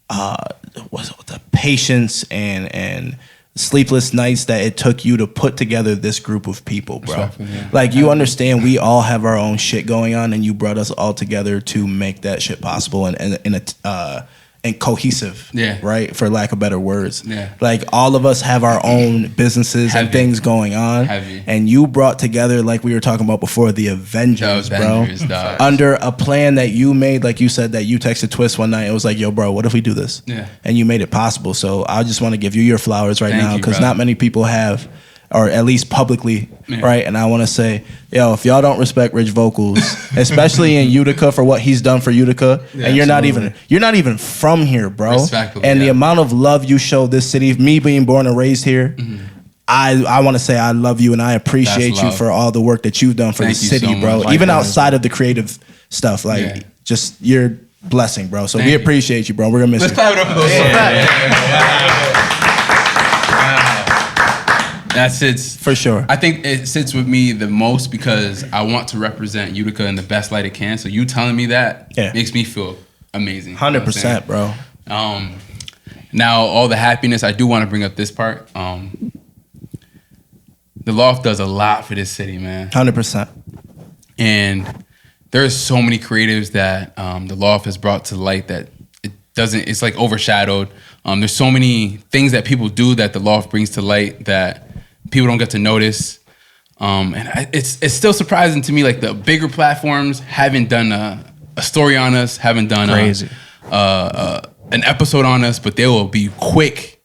[SPEAKER 2] the patience and sleepless nights that it took you to put together this group of people, bro.
[SPEAKER 1] Respectfully, yeah.
[SPEAKER 2] Like, you understand we all have our own shit going on, and you brought us all together to make that shit possible and cohesive,
[SPEAKER 1] Yeah.
[SPEAKER 2] right? For lack of better words.
[SPEAKER 1] Yeah.
[SPEAKER 2] Like, all of us have our own businesses
[SPEAKER 1] Heavy.
[SPEAKER 2] and things going on.
[SPEAKER 1] Heavy.
[SPEAKER 2] And you brought together, like we were talking about before, the Avengers,
[SPEAKER 1] Avengers,
[SPEAKER 2] bro.
[SPEAKER 1] dog.
[SPEAKER 2] Under a plan that you made, like you said, that you texted Twist one night. It was like, yo, bro, what if we do this?
[SPEAKER 1] Yeah.
[SPEAKER 2] And you made it possible. So I just want to give you your flowers right
[SPEAKER 1] Thank
[SPEAKER 2] now,
[SPEAKER 1] you,
[SPEAKER 2] because
[SPEAKER 1] brother.
[SPEAKER 2] not many people have, or at least publicly,
[SPEAKER 1] Yeah.
[SPEAKER 2] right? And I want to say, yo, if y'all don't respect Rich Vocals, especially in Utica for what he's done for Utica, and you're not even from here, bro.
[SPEAKER 1] Respectfully,
[SPEAKER 2] And the
[SPEAKER 1] yeah.
[SPEAKER 2] amount of love you show this city, me being born and raised here, I want to say I love you and I appreciate
[SPEAKER 1] That's
[SPEAKER 2] you
[SPEAKER 1] love.
[SPEAKER 2] for all the work that you've done for
[SPEAKER 1] Thank
[SPEAKER 2] the
[SPEAKER 1] you
[SPEAKER 2] city,
[SPEAKER 1] so
[SPEAKER 2] bro.
[SPEAKER 1] much.
[SPEAKER 2] Even
[SPEAKER 1] Likewise.
[SPEAKER 2] outside of the creative stuff, like
[SPEAKER 1] Yeah.
[SPEAKER 2] just your blessing, bro. So
[SPEAKER 1] Thank
[SPEAKER 2] we
[SPEAKER 1] you.
[SPEAKER 2] appreciate you, bro. We're gonna miss
[SPEAKER 1] Let's
[SPEAKER 2] you.
[SPEAKER 1] clap it up for those. That sits
[SPEAKER 2] For sure.
[SPEAKER 1] I think it sits with me the most, because I want to represent Utica in the best light it can. So you telling me that makes me feel amazing.
[SPEAKER 2] 100%, bro.
[SPEAKER 1] Now, all the happiness, I do want to bring up this part. The Loft does a lot for this city, man.
[SPEAKER 2] 100%.
[SPEAKER 1] And there's so many creatives that the Loft has brought to light that it's like overshadowed. There's so many things that people do that the Loft brings to light that people don't get to notice. It's still surprising to me, like, the bigger platforms haven't done a story on us, haven't done
[SPEAKER 6] Crazy.
[SPEAKER 1] an episode on us, but they will be quick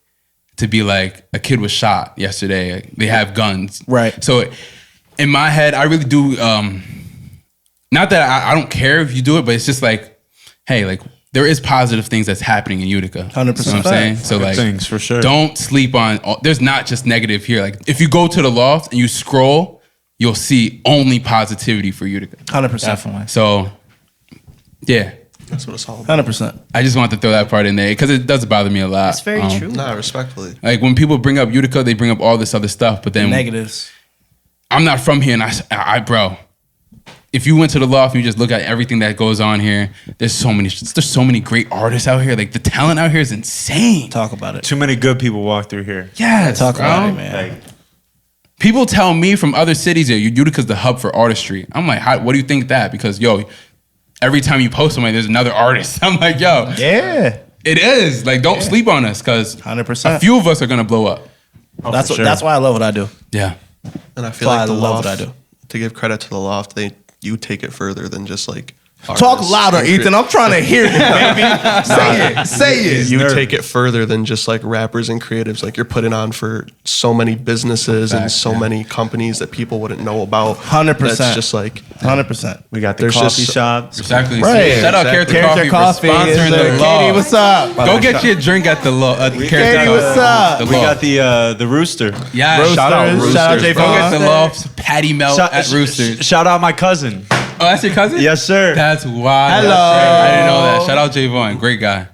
[SPEAKER 1] to be like, a kid was shot yesterday. They have guns.
[SPEAKER 2] Right.
[SPEAKER 1] So in my head, I really do, not that I don't care if you do it, but it's just like, hey, like, there is positive things that's happening in Utica.
[SPEAKER 2] 100%.
[SPEAKER 1] You know what I'm saying? So,
[SPEAKER 4] Good
[SPEAKER 1] like,
[SPEAKER 4] things, for sure.
[SPEAKER 1] don't sleep on, there's not just negative here. Like, if you go to the Loft and you scroll, you'll see only positivity for Utica.
[SPEAKER 2] 100%.
[SPEAKER 6] Definitely.
[SPEAKER 1] So, yeah.
[SPEAKER 8] That's what it's all about.
[SPEAKER 2] 100%.
[SPEAKER 1] I just want to throw that part in there, because it does bother me a lot.
[SPEAKER 5] It's very true.
[SPEAKER 8] Nah, respectfully.
[SPEAKER 1] Like, when people bring up Utica, they bring up all this other stuff, but then
[SPEAKER 2] Negatives.
[SPEAKER 1] I'm not from here, and I bro, if you went to the Loft and you just look at everything that goes on here, there's so many great artists out here. Like, the talent out here is insane.
[SPEAKER 2] Talk about it.
[SPEAKER 4] Too many good people walk through here.
[SPEAKER 1] Yes,
[SPEAKER 2] Talk
[SPEAKER 1] bro.
[SPEAKER 2] about it, man.
[SPEAKER 4] Like,
[SPEAKER 1] People tell me from other cities that Utica's the hub for artistry. I'm like, what do you think of that? Because, yo, every time you post somebody, there's another artist. I'm like, yo,
[SPEAKER 2] Yeah.
[SPEAKER 1] it is. Like, don't sleep on us, because
[SPEAKER 2] 100%.
[SPEAKER 1] a few of us are going to blow up.
[SPEAKER 2] That's
[SPEAKER 4] for sure.
[SPEAKER 2] that's why I love what I do.
[SPEAKER 1] Yeah.
[SPEAKER 8] And I feel
[SPEAKER 2] That's why
[SPEAKER 8] like the
[SPEAKER 2] I love
[SPEAKER 8] Loft,
[SPEAKER 2] what I do.
[SPEAKER 8] to give credit to the Loft, you take it further than just like
[SPEAKER 2] Talk louder, Ethan. I'm trying to hear you, baby. Say it.
[SPEAKER 8] You take it further than just like rappers and creatives. Like you're putting on for so many businesses and so many companies that people wouldn't know about.
[SPEAKER 2] 100%.
[SPEAKER 8] That's just like
[SPEAKER 2] 100%.
[SPEAKER 4] We got the
[SPEAKER 8] There's
[SPEAKER 4] coffee
[SPEAKER 8] just-
[SPEAKER 4] shop.
[SPEAKER 1] Exactly.
[SPEAKER 2] Right.
[SPEAKER 1] Shout out Character Coffee for sponsoring the
[SPEAKER 2] Katie,
[SPEAKER 1] Loft.
[SPEAKER 2] what's up?
[SPEAKER 1] Go get your drink at the Character
[SPEAKER 2] Katie, what's
[SPEAKER 1] Coffee.
[SPEAKER 2] up?
[SPEAKER 1] The
[SPEAKER 4] We got
[SPEAKER 1] Loft.
[SPEAKER 4] the Rooster.
[SPEAKER 1] Yeah,
[SPEAKER 2] Roasters.
[SPEAKER 1] shout out
[SPEAKER 2] Roosters. Shout out J.
[SPEAKER 1] Go get the
[SPEAKER 2] Foster.
[SPEAKER 1] Loft patty melt at Roosters.
[SPEAKER 4] Shout out my cousin.
[SPEAKER 1] Oh, that's your cousin?
[SPEAKER 4] Yes, sir.
[SPEAKER 1] That's wild.
[SPEAKER 2] Hello.
[SPEAKER 1] I didn't know that. Shout out Javon. Great guy.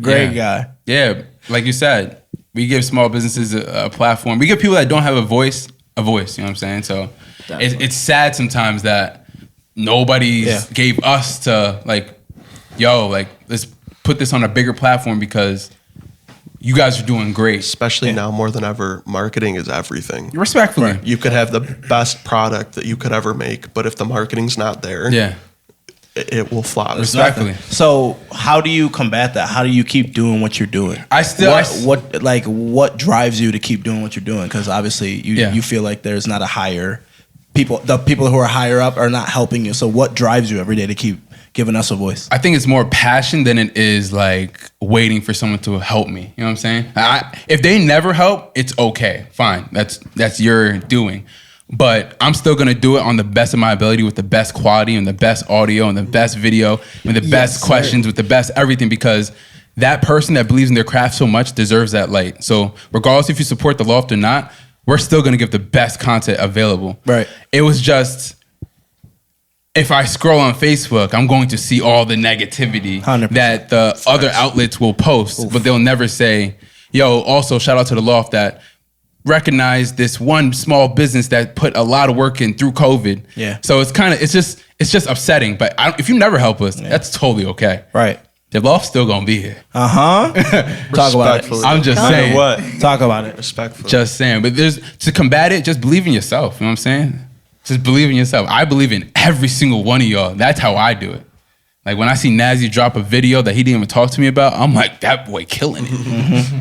[SPEAKER 2] Great
[SPEAKER 1] Yeah.
[SPEAKER 2] guy.
[SPEAKER 1] Yeah, like you said, we give small businesses a platform. We give people that don't have a voice. You know what I'm saying? So it's sad sometimes that nobody gave us to like, yo, like let's put this on a bigger platform because you guys are doing great.
[SPEAKER 8] especially now more than ever, marketing is everything.
[SPEAKER 1] Respectfully.
[SPEAKER 8] You could have the best product that you could ever make, but if the marketing's not there,
[SPEAKER 1] Yeah.
[SPEAKER 8] it will flop.
[SPEAKER 1] Respectfully.
[SPEAKER 2] So how do you combat that? How do you keep doing what you're doing? What drives you to keep doing what you're doing? Because obviously you feel like there's not a higher the people who are higher up are not helping you. So what drives you every day to keep giving us a voice?
[SPEAKER 1] I think it's more passion than it is like waiting for someone to help me. You know what I'm saying? If they never help, it's okay. Fine. That's your doing. But I'm still gonna do it on the best of my ability with the best quality and the best audio and the best video and the best questions with the best everything because that person that believes in their craft so much deserves that light. So regardless if you support the Loft or not, we're still gonna give the best content available.
[SPEAKER 2] Right.
[SPEAKER 1] It was just if I scroll on Facebook, I'm going to see all the negativity
[SPEAKER 2] 100%.
[SPEAKER 1] that the other outlets will post, but they'll never say, yo, also shout out to the Loft that recognized this one small business that put a lot of work in through COVID.
[SPEAKER 2] Yeah.
[SPEAKER 1] So it's just upsetting. But if you never help us, that's totally okay.
[SPEAKER 2] Right.
[SPEAKER 1] The Loft's still gonna be here.
[SPEAKER 2] Talk about it.
[SPEAKER 8] Respectfully.
[SPEAKER 1] I'm just
[SPEAKER 4] No matter
[SPEAKER 1] saying.
[SPEAKER 4] what.
[SPEAKER 2] Talk about it.
[SPEAKER 8] Respectfully.
[SPEAKER 1] Just saying. But to combat it, just believe in yourself. You know what I'm saying? Just believe in yourself. I believe in every single one of y'all. That's how I do it. Like when I see Nazi drop a video that he didn't even talk to me about, I'm like, that boy killing it.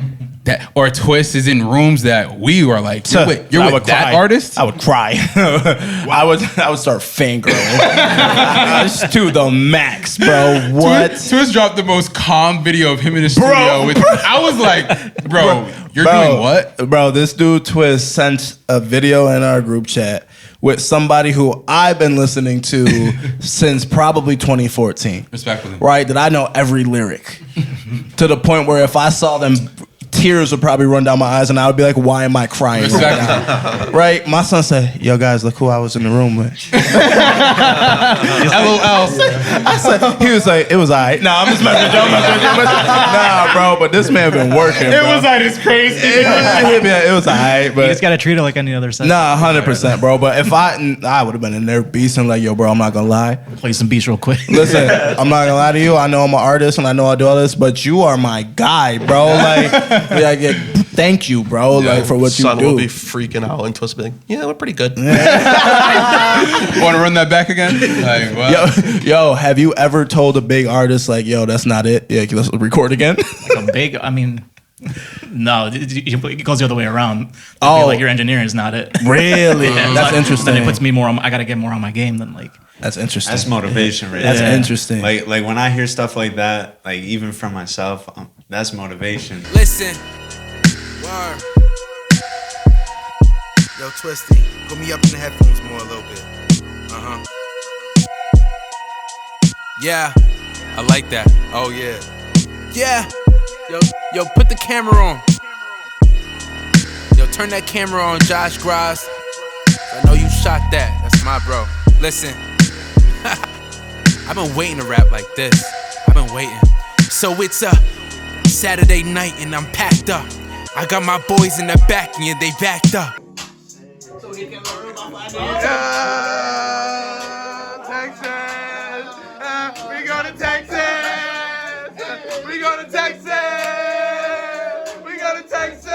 [SPEAKER 1] Or Twist is in rooms that we were like, you're with that artist?
[SPEAKER 2] I would cry. I would start fangirling. To the max, bro. What?
[SPEAKER 1] Twist dropped the most calm video of him in the studio. I was like, bro, you're doing what?
[SPEAKER 2] Bro, this dude Twist sent a video in our group chat with somebody who I've been listening to since probably 2014.
[SPEAKER 1] Respectfully.
[SPEAKER 2] Right? That I know every lyric. To the point where if I saw them, tears would probably run down my eyes and I would be like, why am I crying right now? Right? My son said, yo guys, look who I was in the room with.
[SPEAKER 1] LOL.
[SPEAKER 2] I said, he was like, it was all right. Nah, I'm just messing with you. Nah, bro, but this man been working, bro. It was like, it's crazy. It was all right, but
[SPEAKER 6] You just gotta treat it like any other set.
[SPEAKER 2] nah, 100%, bro. But if I would have been in there beasting like, yo, bro, I'm not gonna lie.
[SPEAKER 6] Play some beats real quick.
[SPEAKER 2] Listen, I'm not gonna lie to you. I know I'm an artist and I know I do all this, but you are my guy, bro. Like thank you, bro. Like for what you
[SPEAKER 8] Son
[SPEAKER 2] do.
[SPEAKER 8] will be freaking out and Twist will be like, yeah, we're pretty good.
[SPEAKER 1] Want to run that back again? Like, what?
[SPEAKER 2] Yo, have you ever told a big artist like, yo, that's not it? Yeah, let's record again.
[SPEAKER 6] Like a big, I mean, no, it goes the other way around.
[SPEAKER 2] Oh.
[SPEAKER 6] Like your engineering is not it.
[SPEAKER 2] Really?
[SPEAKER 6] Yeah,
[SPEAKER 2] That's
[SPEAKER 6] like,
[SPEAKER 2] interesting.
[SPEAKER 6] Then it puts me more on, I gotta get more on my game than like.
[SPEAKER 2] That's interesting.
[SPEAKER 4] That's motivation, right?
[SPEAKER 2] That's
[SPEAKER 4] there.
[SPEAKER 2] interesting.
[SPEAKER 4] Like when I hear stuff like that, like even from myself, that's motivation.
[SPEAKER 7] Listen. Word. Yo, Twisty, put me up in the headphones more a little bit. Yeah, I like that. Oh yeah. Yeah. Yo, put the camera on. Yo, turn that camera on, Josh Graz. I know you shot that. That's my bro. Listen. I've been waiting to rap like this. I've been waiting. So it's a Saturday night and I'm packed up. I got my boys in the back and they backed up. Texas! We go to Texas! We go to Texas! We go to Texas!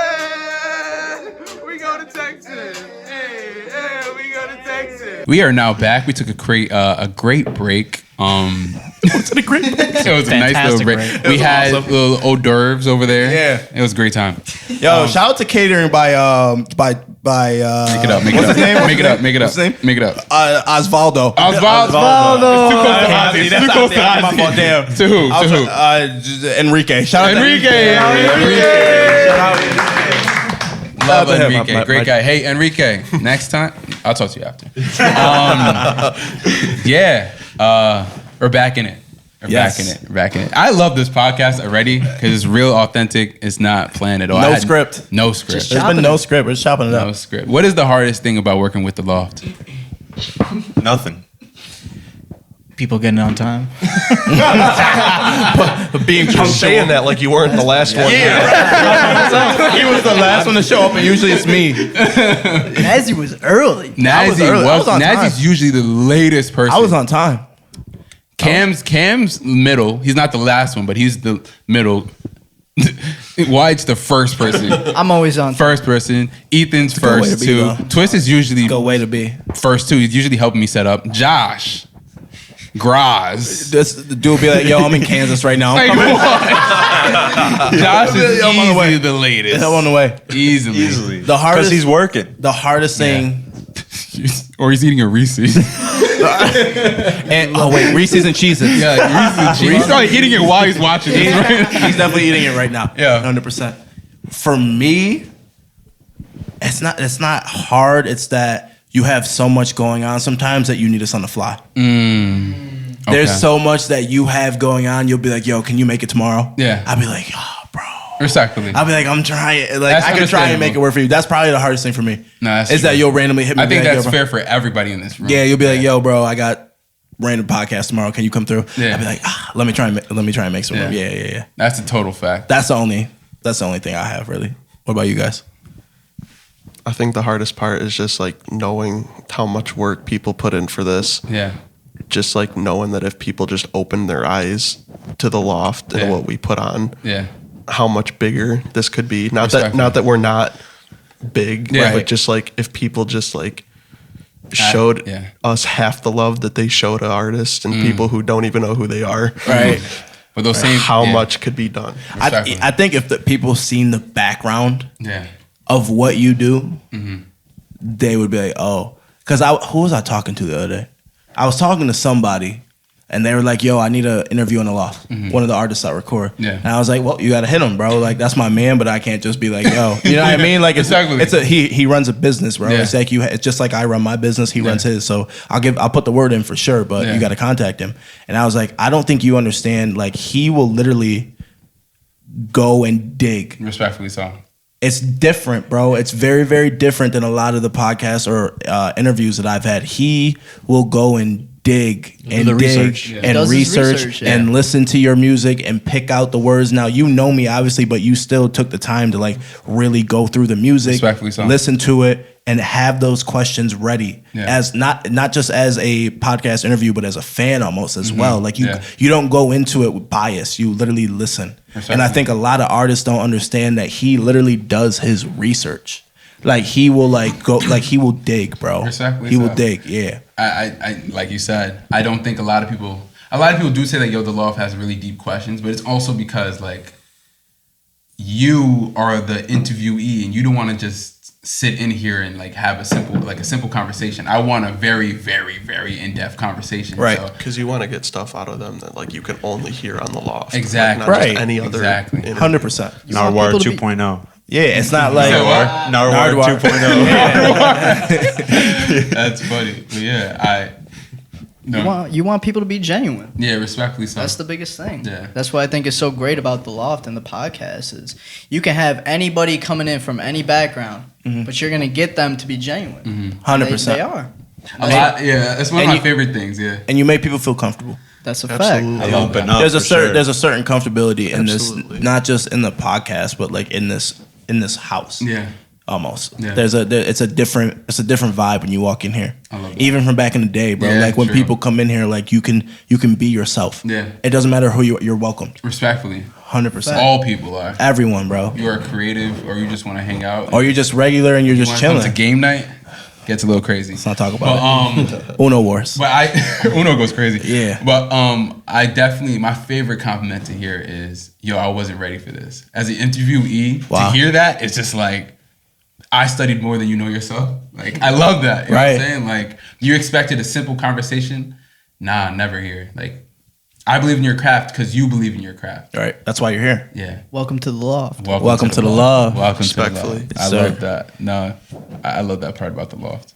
[SPEAKER 7] We go to Texas! Hey, we go to Texas!
[SPEAKER 1] We are now back. We took a great break.
[SPEAKER 2] Was it a great break?
[SPEAKER 1] It was a nice little
[SPEAKER 6] Fantastic
[SPEAKER 1] break.
[SPEAKER 6] break.
[SPEAKER 1] We had little hors d'oeuvres over there.
[SPEAKER 2] Yeah.
[SPEAKER 1] It was a great time.
[SPEAKER 2] Yo, shout out to catering by by
[SPEAKER 1] Make it up. Make it
[SPEAKER 2] what's
[SPEAKER 1] up.
[SPEAKER 2] his name?
[SPEAKER 1] Make it up. Make it up.
[SPEAKER 2] What's his name?
[SPEAKER 1] Make it up.
[SPEAKER 2] Osvaldo.
[SPEAKER 1] Osvaldo. It's too close to Ozzy.
[SPEAKER 2] That's
[SPEAKER 1] Too close to
[SPEAKER 2] my fault.
[SPEAKER 1] Ozzy.
[SPEAKER 2] Damn.
[SPEAKER 1] To who? To who?
[SPEAKER 2] Enrique. Shout out to
[SPEAKER 1] Enrique. Love
[SPEAKER 2] to him.
[SPEAKER 1] Enrique. Great guy. Hey, Enrique. Next time, I'll talk to you after. We're back in it. We're back in it. I love this podcast already because it's real authentic. It's not planned at all.
[SPEAKER 2] No script.
[SPEAKER 1] No script.
[SPEAKER 2] There's been no script. We're just chopping it up.
[SPEAKER 1] No script. What is the hardest thing about working with the Loft?
[SPEAKER 4] Nothing.
[SPEAKER 6] People getting on time.
[SPEAKER 2] Being
[SPEAKER 8] Just saying that like you weren't the last one.
[SPEAKER 2] He was the last one to show up, and usually it's me.
[SPEAKER 5] Nazi was early.
[SPEAKER 1] Nazi
[SPEAKER 2] early. I was on
[SPEAKER 1] Nazi's
[SPEAKER 2] time.
[SPEAKER 1] usually the latest person.
[SPEAKER 2] I was on time.
[SPEAKER 1] Cam's middle. He's not the last one, but he's the middle. White's the first person.
[SPEAKER 5] I'm always on.
[SPEAKER 1] First person. Ethan's
[SPEAKER 2] good way
[SPEAKER 1] first
[SPEAKER 2] to be,
[SPEAKER 1] too.
[SPEAKER 2] though.
[SPEAKER 1] Twist is usually
[SPEAKER 2] Go way to be.
[SPEAKER 1] first too. He's usually helping me set up. Josh. Graz.
[SPEAKER 2] This the dude will be like, "Yo, I'm in Kansas right now. I'm
[SPEAKER 1] Like,
[SPEAKER 2] coming.
[SPEAKER 1] what? Josh is
[SPEAKER 2] I'm on the way.
[SPEAKER 1] easily the latest.
[SPEAKER 2] I'm on the way."
[SPEAKER 1] Easily.
[SPEAKER 2] The hardest.
[SPEAKER 4] Because he's working.
[SPEAKER 2] The hardest thing.
[SPEAKER 1] Or he's eating a Reese's.
[SPEAKER 2] And oh wait, Reese's and Cheez-Its.
[SPEAKER 1] Yeah, Reese's and cheese. He's probably eating it while he's watching this, right?
[SPEAKER 2] He's definitely eating it right now.
[SPEAKER 1] Yeah.
[SPEAKER 2] 100%. For me, it's not hard. It's that you have so much going on sometimes that you need us on the fly. There's
[SPEAKER 1] Okay.
[SPEAKER 2] so much that you have going on. You'll be like, "Yo, can you make it tomorrow?"
[SPEAKER 1] Yeah.
[SPEAKER 2] I'll be like, "Oh, bro."
[SPEAKER 1] Respectfully.
[SPEAKER 2] I'll be like, "I'm trying." Like
[SPEAKER 1] That's
[SPEAKER 2] I can try and make it
[SPEAKER 1] understandable.
[SPEAKER 2] work for you. That's probably the hardest thing for me.
[SPEAKER 1] No, that's
[SPEAKER 2] is
[SPEAKER 1] true.
[SPEAKER 2] that you'll randomly hit me.
[SPEAKER 1] I
[SPEAKER 2] and be
[SPEAKER 1] think
[SPEAKER 2] like,
[SPEAKER 1] that's
[SPEAKER 2] "Yo, bro."
[SPEAKER 1] fair for everybody in this room.
[SPEAKER 2] Yeah, you'll be like, "Yo, bro, I got random podcast tomorrow. Can you come through?"
[SPEAKER 1] Yeah.
[SPEAKER 2] I'll be like, let me try and make some room."
[SPEAKER 1] Yeah.
[SPEAKER 2] Yeah.
[SPEAKER 1] That's a total fact.
[SPEAKER 2] That's the only thing I have really. What about you guys?
[SPEAKER 8] I think the hardest part is just like knowing how much work people put in for this.
[SPEAKER 1] Yeah.
[SPEAKER 8] Just like knowing that if people just open their eyes to the Loft and
[SPEAKER 1] Yeah.
[SPEAKER 8] what we put on,
[SPEAKER 1] Yeah.
[SPEAKER 8] how much bigger this could be. Not
[SPEAKER 1] Respectfully.
[SPEAKER 8] that we're not big,
[SPEAKER 1] Yeah.
[SPEAKER 8] but just like if people just like showed
[SPEAKER 1] yeah.
[SPEAKER 8] us half the love that they show to artists and people who don't even know who they are,
[SPEAKER 2] Right.
[SPEAKER 1] But those same
[SPEAKER 8] how
[SPEAKER 1] yeah.
[SPEAKER 8] much could be done.
[SPEAKER 1] Respectfully.
[SPEAKER 2] I think if the people seen the background
[SPEAKER 1] Yeah.
[SPEAKER 2] of what you do, they would be like, "Oh," because who was I talking to the other day? I was talking to somebody, and they were like, "Yo, I need an interview on the Loft." One of the artists I record.
[SPEAKER 1] Yeah.
[SPEAKER 2] And I was like, "Well, you got to hit him, bro. Like that's my man, but I can't just be like, yo, you know what I mean? Like
[SPEAKER 1] Exactly.
[SPEAKER 2] he runs a business, bro.
[SPEAKER 1] Yeah.
[SPEAKER 2] It's like it's just like I run my business, he runs his. So I'll put the word in for sure, but
[SPEAKER 1] Yeah.
[SPEAKER 2] you got to contact him." And I was like, "I don't think you understand. Like he will literally go and dig."
[SPEAKER 1] Respectfully so.
[SPEAKER 2] It's different, bro. It's very, very different than a lot of the podcasts or interviews that I've had. He will go and dig and
[SPEAKER 6] the
[SPEAKER 2] dig
[SPEAKER 6] research.
[SPEAKER 5] He
[SPEAKER 2] and
[SPEAKER 5] does his
[SPEAKER 2] research
[SPEAKER 5] research, yeah.
[SPEAKER 2] and listen to your music and pick out the words. Now you know me obviously, but you still took the time to like really go through the music,
[SPEAKER 1] Respectfully so.
[SPEAKER 2] listen to it, and have those questions ready
[SPEAKER 1] Yeah.
[SPEAKER 2] as not just as a podcast interview, but as a fan almost as well. Like
[SPEAKER 1] Yeah.
[SPEAKER 2] you don't go into it with bias. You literally listen. And I think a lot of artists don't understand that he literally does his research. Like he will he will dig, bro.
[SPEAKER 1] Respectfully
[SPEAKER 2] He will
[SPEAKER 1] so.
[SPEAKER 2] dig, yeah.
[SPEAKER 1] I like you said, I don't think a lot of people do say that, yo, the Loft has really deep questions, but it's also because like you are the interviewee and you don't want to just sit in here and like have a simple conversation. I want a very, very, very in-depth conversation.
[SPEAKER 2] Right.
[SPEAKER 1] So,
[SPEAKER 8] Because you want to get stuff out of them that like you can only hear on the Loft.
[SPEAKER 1] Exactly.
[SPEAKER 8] Like, not
[SPEAKER 2] Right.
[SPEAKER 8] just any other
[SPEAKER 1] Exactly.
[SPEAKER 8] interview.
[SPEAKER 2] 100%.
[SPEAKER 4] Narwhal
[SPEAKER 5] people to be-
[SPEAKER 4] 2.0.
[SPEAKER 2] Yeah, it's not like
[SPEAKER 4] Narwhal
[SPEAKER 2] Nardwuar.
[SPEAKER 4] 2.0.
[SPEAKER 1] that's funny. But yeah,
[SPEAKER 5] You want people to be genuine.
[SPEAKER 1] yeah, respectfully so.
[SPEAKER 5] That's the biggest thing.
[SPEAKER 1] Yeah.
[SPEAKER 5] That's what I think is so great about the Loft and the podcast is you can have anybody coming in from any background, but you're gonna get them to be genuine.
[SPEAKER 2] 100%.
[SPEAKER 5] They are.
[SPEAKER 1] a lot. Yeah, that's one of
[SPEAKER 2] And
[SPEAKER 1] my
[SPEAKER 2] you-
[SPEAKER 1] fact things. Yeah.
[SPEAKER 2] And you make people feel comfortable.
[SPEAKER 5] That's a
[SPEAKER 8] Absolutely.
[SPEAKER 5] fact.
[SPEAKER 4] Open up.
[SPEAKER 2] There's a
[SPEAKER 4] for
[SPEAKER 2] certain
[SPEAKER 4] sure.
[SPEAKER 2] there's a certain comfortability in
[SPEAKER 8] Absolutely.
[SPEAKER 2] this, not just in the podcast, but like in this house.
[SPEAKER 1] Yeah.
[SPEAKER 2] Almost.
[SPEAKER 1] Yeah.
[SPEAKER 2] It's a different vibe when you walk in here.
[SPEAKER 1] I love that.
[SPEAKER 2] Even from back in the day, bro.
[SPEAKER 1] Yeah,
[SPEAKER 2] like when
[SPEAKER 1] true.
[SPEAKER 2] people come in here, like you can be yourself.
[SPEAKER 1] Yeah.
[SPEAKER 2] It doesn't matter who you're welcomed.
[SPEAKER 1] Respectfully,
[SPEAKER 2] 100%.
[SPEAKER 1] all people are.
[SPEAKER 2] Everyone, bro.
[SPEAKER 1] You are creative, or you just want to hang out,
[SPEAKER 2] Or you're just regular and you're
[SPEAKER 1] you
[SPEAKER 2] just
[SPEAKER 1] wanna come
[SPEAKER 2] chilling.
[SPEAKER 1] to game night. Gets a little crazy.
[SPEAKER 2] Let's not talk
[SPEAKER 1] But
[SPEAKER 2] about it. Uno Wars.
[SPEAKER 1] But Uno goes crazy.
[SPEAKER 2] Yeah.
[SPEAKER 1] But I definitely, my favorite compliment to hear is, yo, I wasn't ready for this. As an interviewee,
[SPEAKER 2] Wow.
[SPEAKER 1] to hear that, it's just like, I studied more than you know yourself. Like, I love that. You know what I'm
[SPEAKER 2] Right.
[SPEAKER 1] saying? Like, you expected a simple conversation. Nah, never here. Like, I believe in your craft because you believe in your craft.
[SPEAKER 2] Right. That's why you're here.
[SPEAKER 1] Yeah.
[SPEAKER 5] Welcome to the loft.
[SPEAKER 2] Welcome to the Loft.
[SPEAKER 1] Welcome to the
[SPEAKER 8] Respectfully.
[SPEAKER 1] loft. I
[SPEAKER 2] Sir.
[SPEAKER 1] love that. No, I love that part about the loft.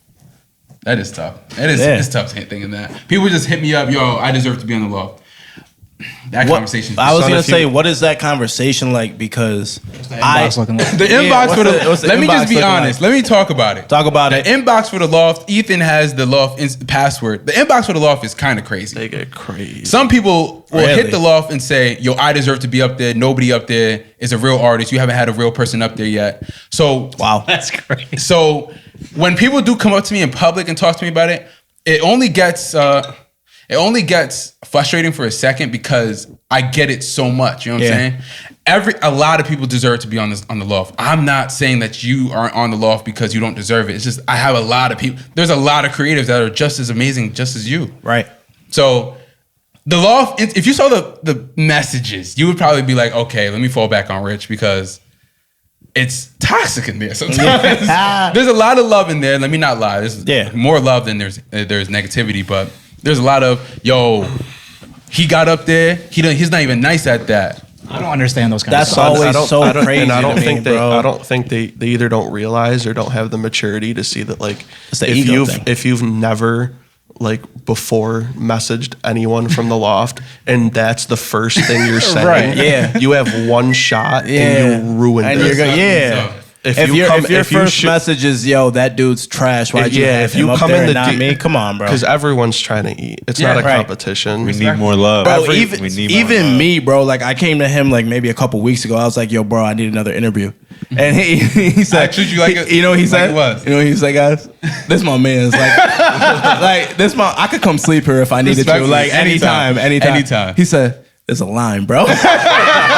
[SPEAKER 1] That is tough. It's tough thinking that. People just hit me up, yo, I deserve to be on the loft. That conversation.
[SPEAKER 2] I was
[SPEAKER 8] Son,
[SPEAKER 2] gonna
[SPEAKER 8] if you-
[SPEAKER 2] say, what is that conversation like? Because
[SPEAKER 6] Inbox looking like.
[SPEAKER 1] The inbox
[SPEAKER 2] what's
[SPEAKER 1] for the.
[SPEAKER 2] what's the
[SPEAKER 1] Let me
[SPEAKER 2] inbox
[SPEAKER 1] just be
[SPEAKER 2] looking
[SPEAKER 1] honest.
[SPEAKER 2] like?
[SPEAKER 1] Let me talk about it.
[SPEAKER 2] Talk about
[SPEAKER 1] The
[SPEAKER 2] it.
[SPEAKER 1] inbox for the loft. Ethan has the loft password. The inbox for the loft is kind of crazy.
[SPEAKER 8] They get crazy.
[SPEAKER 1] Some people will
[SPEAKER 2] Really?
[SPEAKER 1] hit the loft and say, "Yo, I deserve to be up there. Nobody up there is a real artist. You haven't had a real person up there yet." So
[SPEAKER 2] Wow.
[SPEAKER 6] That's crazy.
[SPEAKER 1] So when people do come up to me in public and talk to me about it, it only gets frustrating for a second because I get it so much. You know what
[SPEAKER 2] Yeah.
[SPEAKER 1] I'm saying? A lot of people deserve to be on the loft. I'm not saying that you aren't on the loft because you don't deserve it. It's just I have a lot of people. There's a lot of creatives that are just as amazing, just as you.
[SPEAKER 2] Right.
[SPEAKER 1] So the loft. If you saw the messages, you would probably be like, okay, let me fall back on Rich because it's toxic in there sometimes. There's a lot of love in there. Let me not lie. There's more love than there's negativity, but there's a lot of, yo, he got up there. He's not even nice at that.
[SPEAKER 6] I don't understand those kinds
[SPEAKER 2] That's
[SPEAKER 6] of stuff.
[SPEAKER 2] always so crazy.
[SPEAKER 8] And I don't
[SPEAKER 2] to me,
[SPEAKER 8] think
[SPEAKER 2] bro.
[SPEAKER 8] I don't think they either don't realize or don't have the maturity to see that, like,
[SPEAKER 2] It's the ego thing.
[SPEAKER 8] if you've never, like, before messaged anyone from the loft and that's the first thing you're saying,
[SPEAKER 2] Right, yeah.
[SPEAKER 8] you have one shot
[SPEAKER 2] Yeah.
[SPEAKER 8] and you ruined
[SPEAKER 2] And
[SPEAKER 8] it.
[SPEAKER 2] you're going, yeah.
[SPEAKER 1] So,
[SPEAKER 8] If
[SPEAKER 2] If
[SPEAKER 8] you
[SPEAKER 2] your
[SPEAKER 8] come-
[SPEAKER 2] if your
[SPEAKER 8] if you
[SPEAKER 2] first
[SPEAKER 8] should-
[SPEAKER 2] message is, yo, that dude's trash, why'd you have
[SPEAKER 8] if
[SPEAKER 2] him
[SPEAKER 8] you
[SPEAKER 2] up
[SPEAKER 8] come
[SPEAKER 2] there
[SPEAKER 8] in
[SPEAKER 2] and
[SPEAKER 8] the
[SPEAKER 2] not
[SPEAKER 8] D-
[SPEAKER 2] me? Come on, bro.
[SPEAKER 8] because everyone's trying to eat. It's
[SPEAKER 1] Yeah,
[SPEAKER 8] not a
[SPEAKER 2] right.
[SPEAKER 8] competition.
[SPEAKER 4] We need more love.
[SPEAKER 2] Bro,
[SPEAKER 4] we
[SPEAKER 2] even
[SPEAKER 4] need more
[SPEAKER 2] even
[SPEAKER 4] love.
[SPEAKER 2] me, bro. Like I came to him like maybe a couple weeks ago. I was like, "Yo, bro, I need another interview," and he said,
[SPEAKER 1] I treat you like
[SPEAKER 2] you know what he
[SPEAKER 1] like
[SPEAKER 2] said?
[SPEAKER 1] it was.
[SPEAKER 2] You know what he said, guys? This my man's like this my. I could come sleep here if I needed to,
[SPEAKER 1] Respectfully,
[SPEAKER 2] like anytime.
[SPEAKER 1] anytime.
[SPEAKER 2] He said, "There's a line, bro."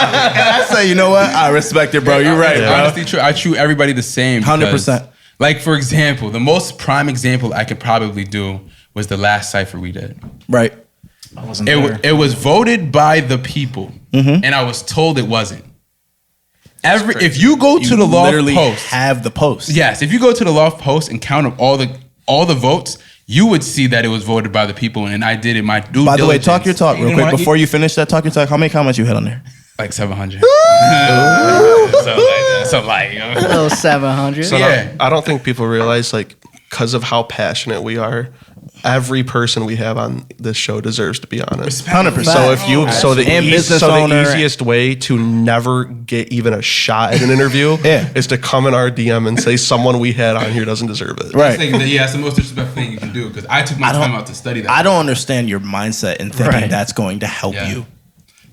[SPEAKER 2] And I said, "You know what? I respect it, bro. You're right,
[SPEAKER 1] It's
[SPEAKER 2] bro."
[SPEAKER 1] honestly true. I treat everybody the same.
[SPEAKER 2] 100%.
[SPEAKER 1] Like, for example, the most prime example I could probably do was the last cipher we did.
[SPEAKER 2] Right.
[SPEAKER 6] I wasn't there.
[SPEAKER 1] It was voted by the people,
[SPEAKER 2] Mm-hmm.
[SPEAKER 1] and I was told it wasn't. If you go to the loft
[SPEAKER 2] literally
[SPEAKER 1] post,
[SPEAKER 2] have the post.
[SPEAKER 1] yes, if you go to the loft post and count up all the votes, you would see that it was voted by the people, and I did it my due
[SPEAKER 2] By the way,
[SPEAKER 1] diligence.
[SPEAKER 2] talk your talk real
[SPEAKER 6] You
[SPEAKER 2] quick
[SPEAKER 6] wanna-
[SPEAKER 2] before you finish that. Talk your talk. How many comments you had on there?
[SPEAKER 1] Like 700.
[SPEAKER 6] So like,
[SPEAKER 5] Little 700.
[SPEAKER 8] So
[SPEAKER 1] Yeah.
[SPEAKER 8] I don't think people realize, like, because of how passionate we are, every person we have on this show deserves to be on it.
[SPEAKER 2] 100%.
[SPEAKER 8] So if you,
[SPEAKER 2] And business owner.
[SPEAKER 8] the easiest way to never get even a shot at an interview
[SPEAKER 2] Yeah.
[SPEAKER 8] is to come in our DM and say someone we had on here doesn't deserve it.
[SPEAKER 2] Right.
[SPEAKER 1] Yeah, it's the most disrespectful thing you can do because I took my time out to study that.
[SPEAKER 2] I don't understand your mindset in thinking
[SPEAKER 6] Right.
[SPEAKER 2] that's going to help
[SPEAKER 1] Yeah.
[SPEAKER 2] you.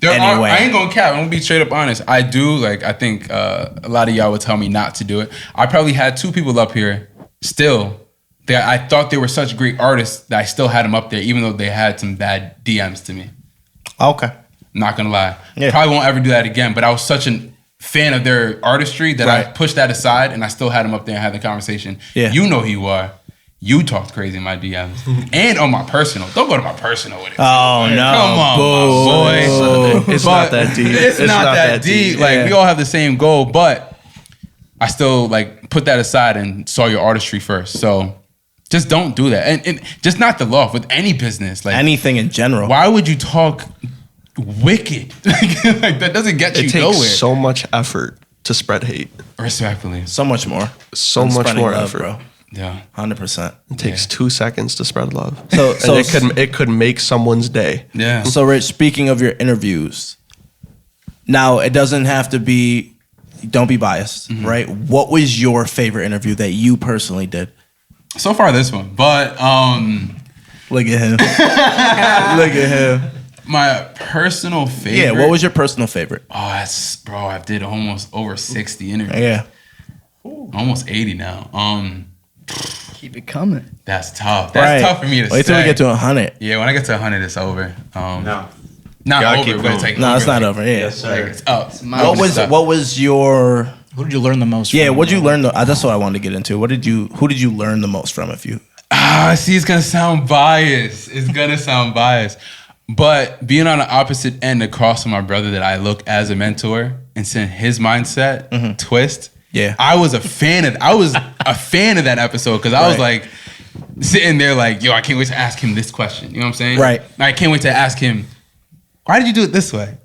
[SPEAKER 1] I ain't gonna cap. I'm gonna be straight up honest. I do I think a lot of y'all would tell me not to do it. I probably had 2 people up here still that I thought they were such great artists that I still had them up there, even though they had some bad DMs to me.
[SPEAKER 2] Okay.
[SPEAKER 1] I'm not gonna lie.
[SPEAKER 2] Yeah.
[SPEAKER 1] Probably won't ever do that again. But I was such a fan of their artistry that I
[SPEAKER 2] Right.
[SPEAKER 1] pushed that aside and I still had them up there and had the conversation.
[SPEAKER 2] Yeah.
[SPEAKER 1] You know who you are. You talked crazy in my DMs and on my personal. Don't go to my personal with it.
[SPEAKER 2] Oh no!
[SPEAKER 1] Come on, my boy.
[SPEAKER 8] It's
[SPEAKER 1] But
[SPEAKER 8] not that deep.
[SPEAKER 1] It's not that deep. Like
[SPEAKER 2] Yeah.
[SPEAKER 1] we all have the same goal, but I still put that aside and saw your artistry first. So just don't do that, and just not the loft with any business. Like
[SPEAKER 2] Anything in general.
[SPEAKER 1] why would you talk wicked? Like that doesn't get
[SPEAKER 8] It
[SPEAKER 1] you
[SPEAKER 8] takes
[SPEAKER 1] nowhere.
[SPEAKER 8] so much effort to spread hate.
[SPEAKER 1] Respectfully,
[SPEAKER 2] So much more.
[SPEAKER 8] So
[SPEAKER 2] than
[SPEAKER 8] much
[SPEAKER 2] spreading
[SPEAKER 8] more
[SPEAKER 2] love,
[SPEAKER 8] effort.
[SPEAKER 2] bro.
[SPEAKER 1] yeah.
[SPEAKER 2] 100%.
[SPEAKER 8] It takes 2 seconds to spread love.
[SPEAKER 2] So
[SPEAKER 8] And it could make someone's day.
[SPEAKER 1] Yeah.
[SPEAKER 2] So Rich, speaking of your interviews, now it doesn't have to be. Don't be biased,
[SPEAKER 1] Mm-hmm.
[SPEAKER 2] right? What was your favorite interview that you personally did?
[SPEAKER 1] So far this one, but
[SPEAKER 2] Look at him. Look at him.
[SPEAKER 1] my personal favorite.
[SPEAKER 2] Yeah. What was your personal favorite?
[SPEAKER 1] Oh, I did almost over 60 interviews.
[SPEAKER 2] Yeah.
[SPEAKER 1] Almost 80 now.
[SPEAKER 5] Keep it coming.
[SPEAKER 1] That's tough. That's tough for me to say.
[SPEAKER 2] Wait till we get to 100.
[SPEAKER 1] Yeah, when I get to 100, it's over.
[SPEAKER 4] No.
[SPEAKER 1] Not
[SPEAKER 4] Gotta
[SPEAKER 1] over,
[SPEAKER 4] keep
[SPEAKER 1] but it's
[SPEAKER 4] going.
[SPEAKER 1] like
[SPEAKER 2] No, it's not
[SPEAKER 1] like-
[SPEAKER 2] over. Yeah.
[SPEAKER 4] Yes,
[SPEAKER 1] Like
[SPEAKER 4] sir.
[SPEAKER 1] it's up.
[SPEAKER 2] What was your?
[SPEAKER 6] who did you learn the most?
[SPEAKER 2] Yeah.
[SPEAKER 6] from?
[SPEAKER 2] What'd you learn? That's what I wanted to get into. Who did you learn the most from? If you.
[SPEAKER 1] See, it's gonna sound biased. It's gonna sound biased. But being on the opposite end across from my brother that I look as a mentor and seeing his mindset twist,
[SPEAKER 2] Yeah.
[SPEAKER 1] I was a fan of that episode because I was like sitting there like, yo, I can't wait to ask him this question. You know what I'm saying?
[SPEAKER 2] Right.
[SPEAKER 1] I can't wait to ask him, why did you do it this way?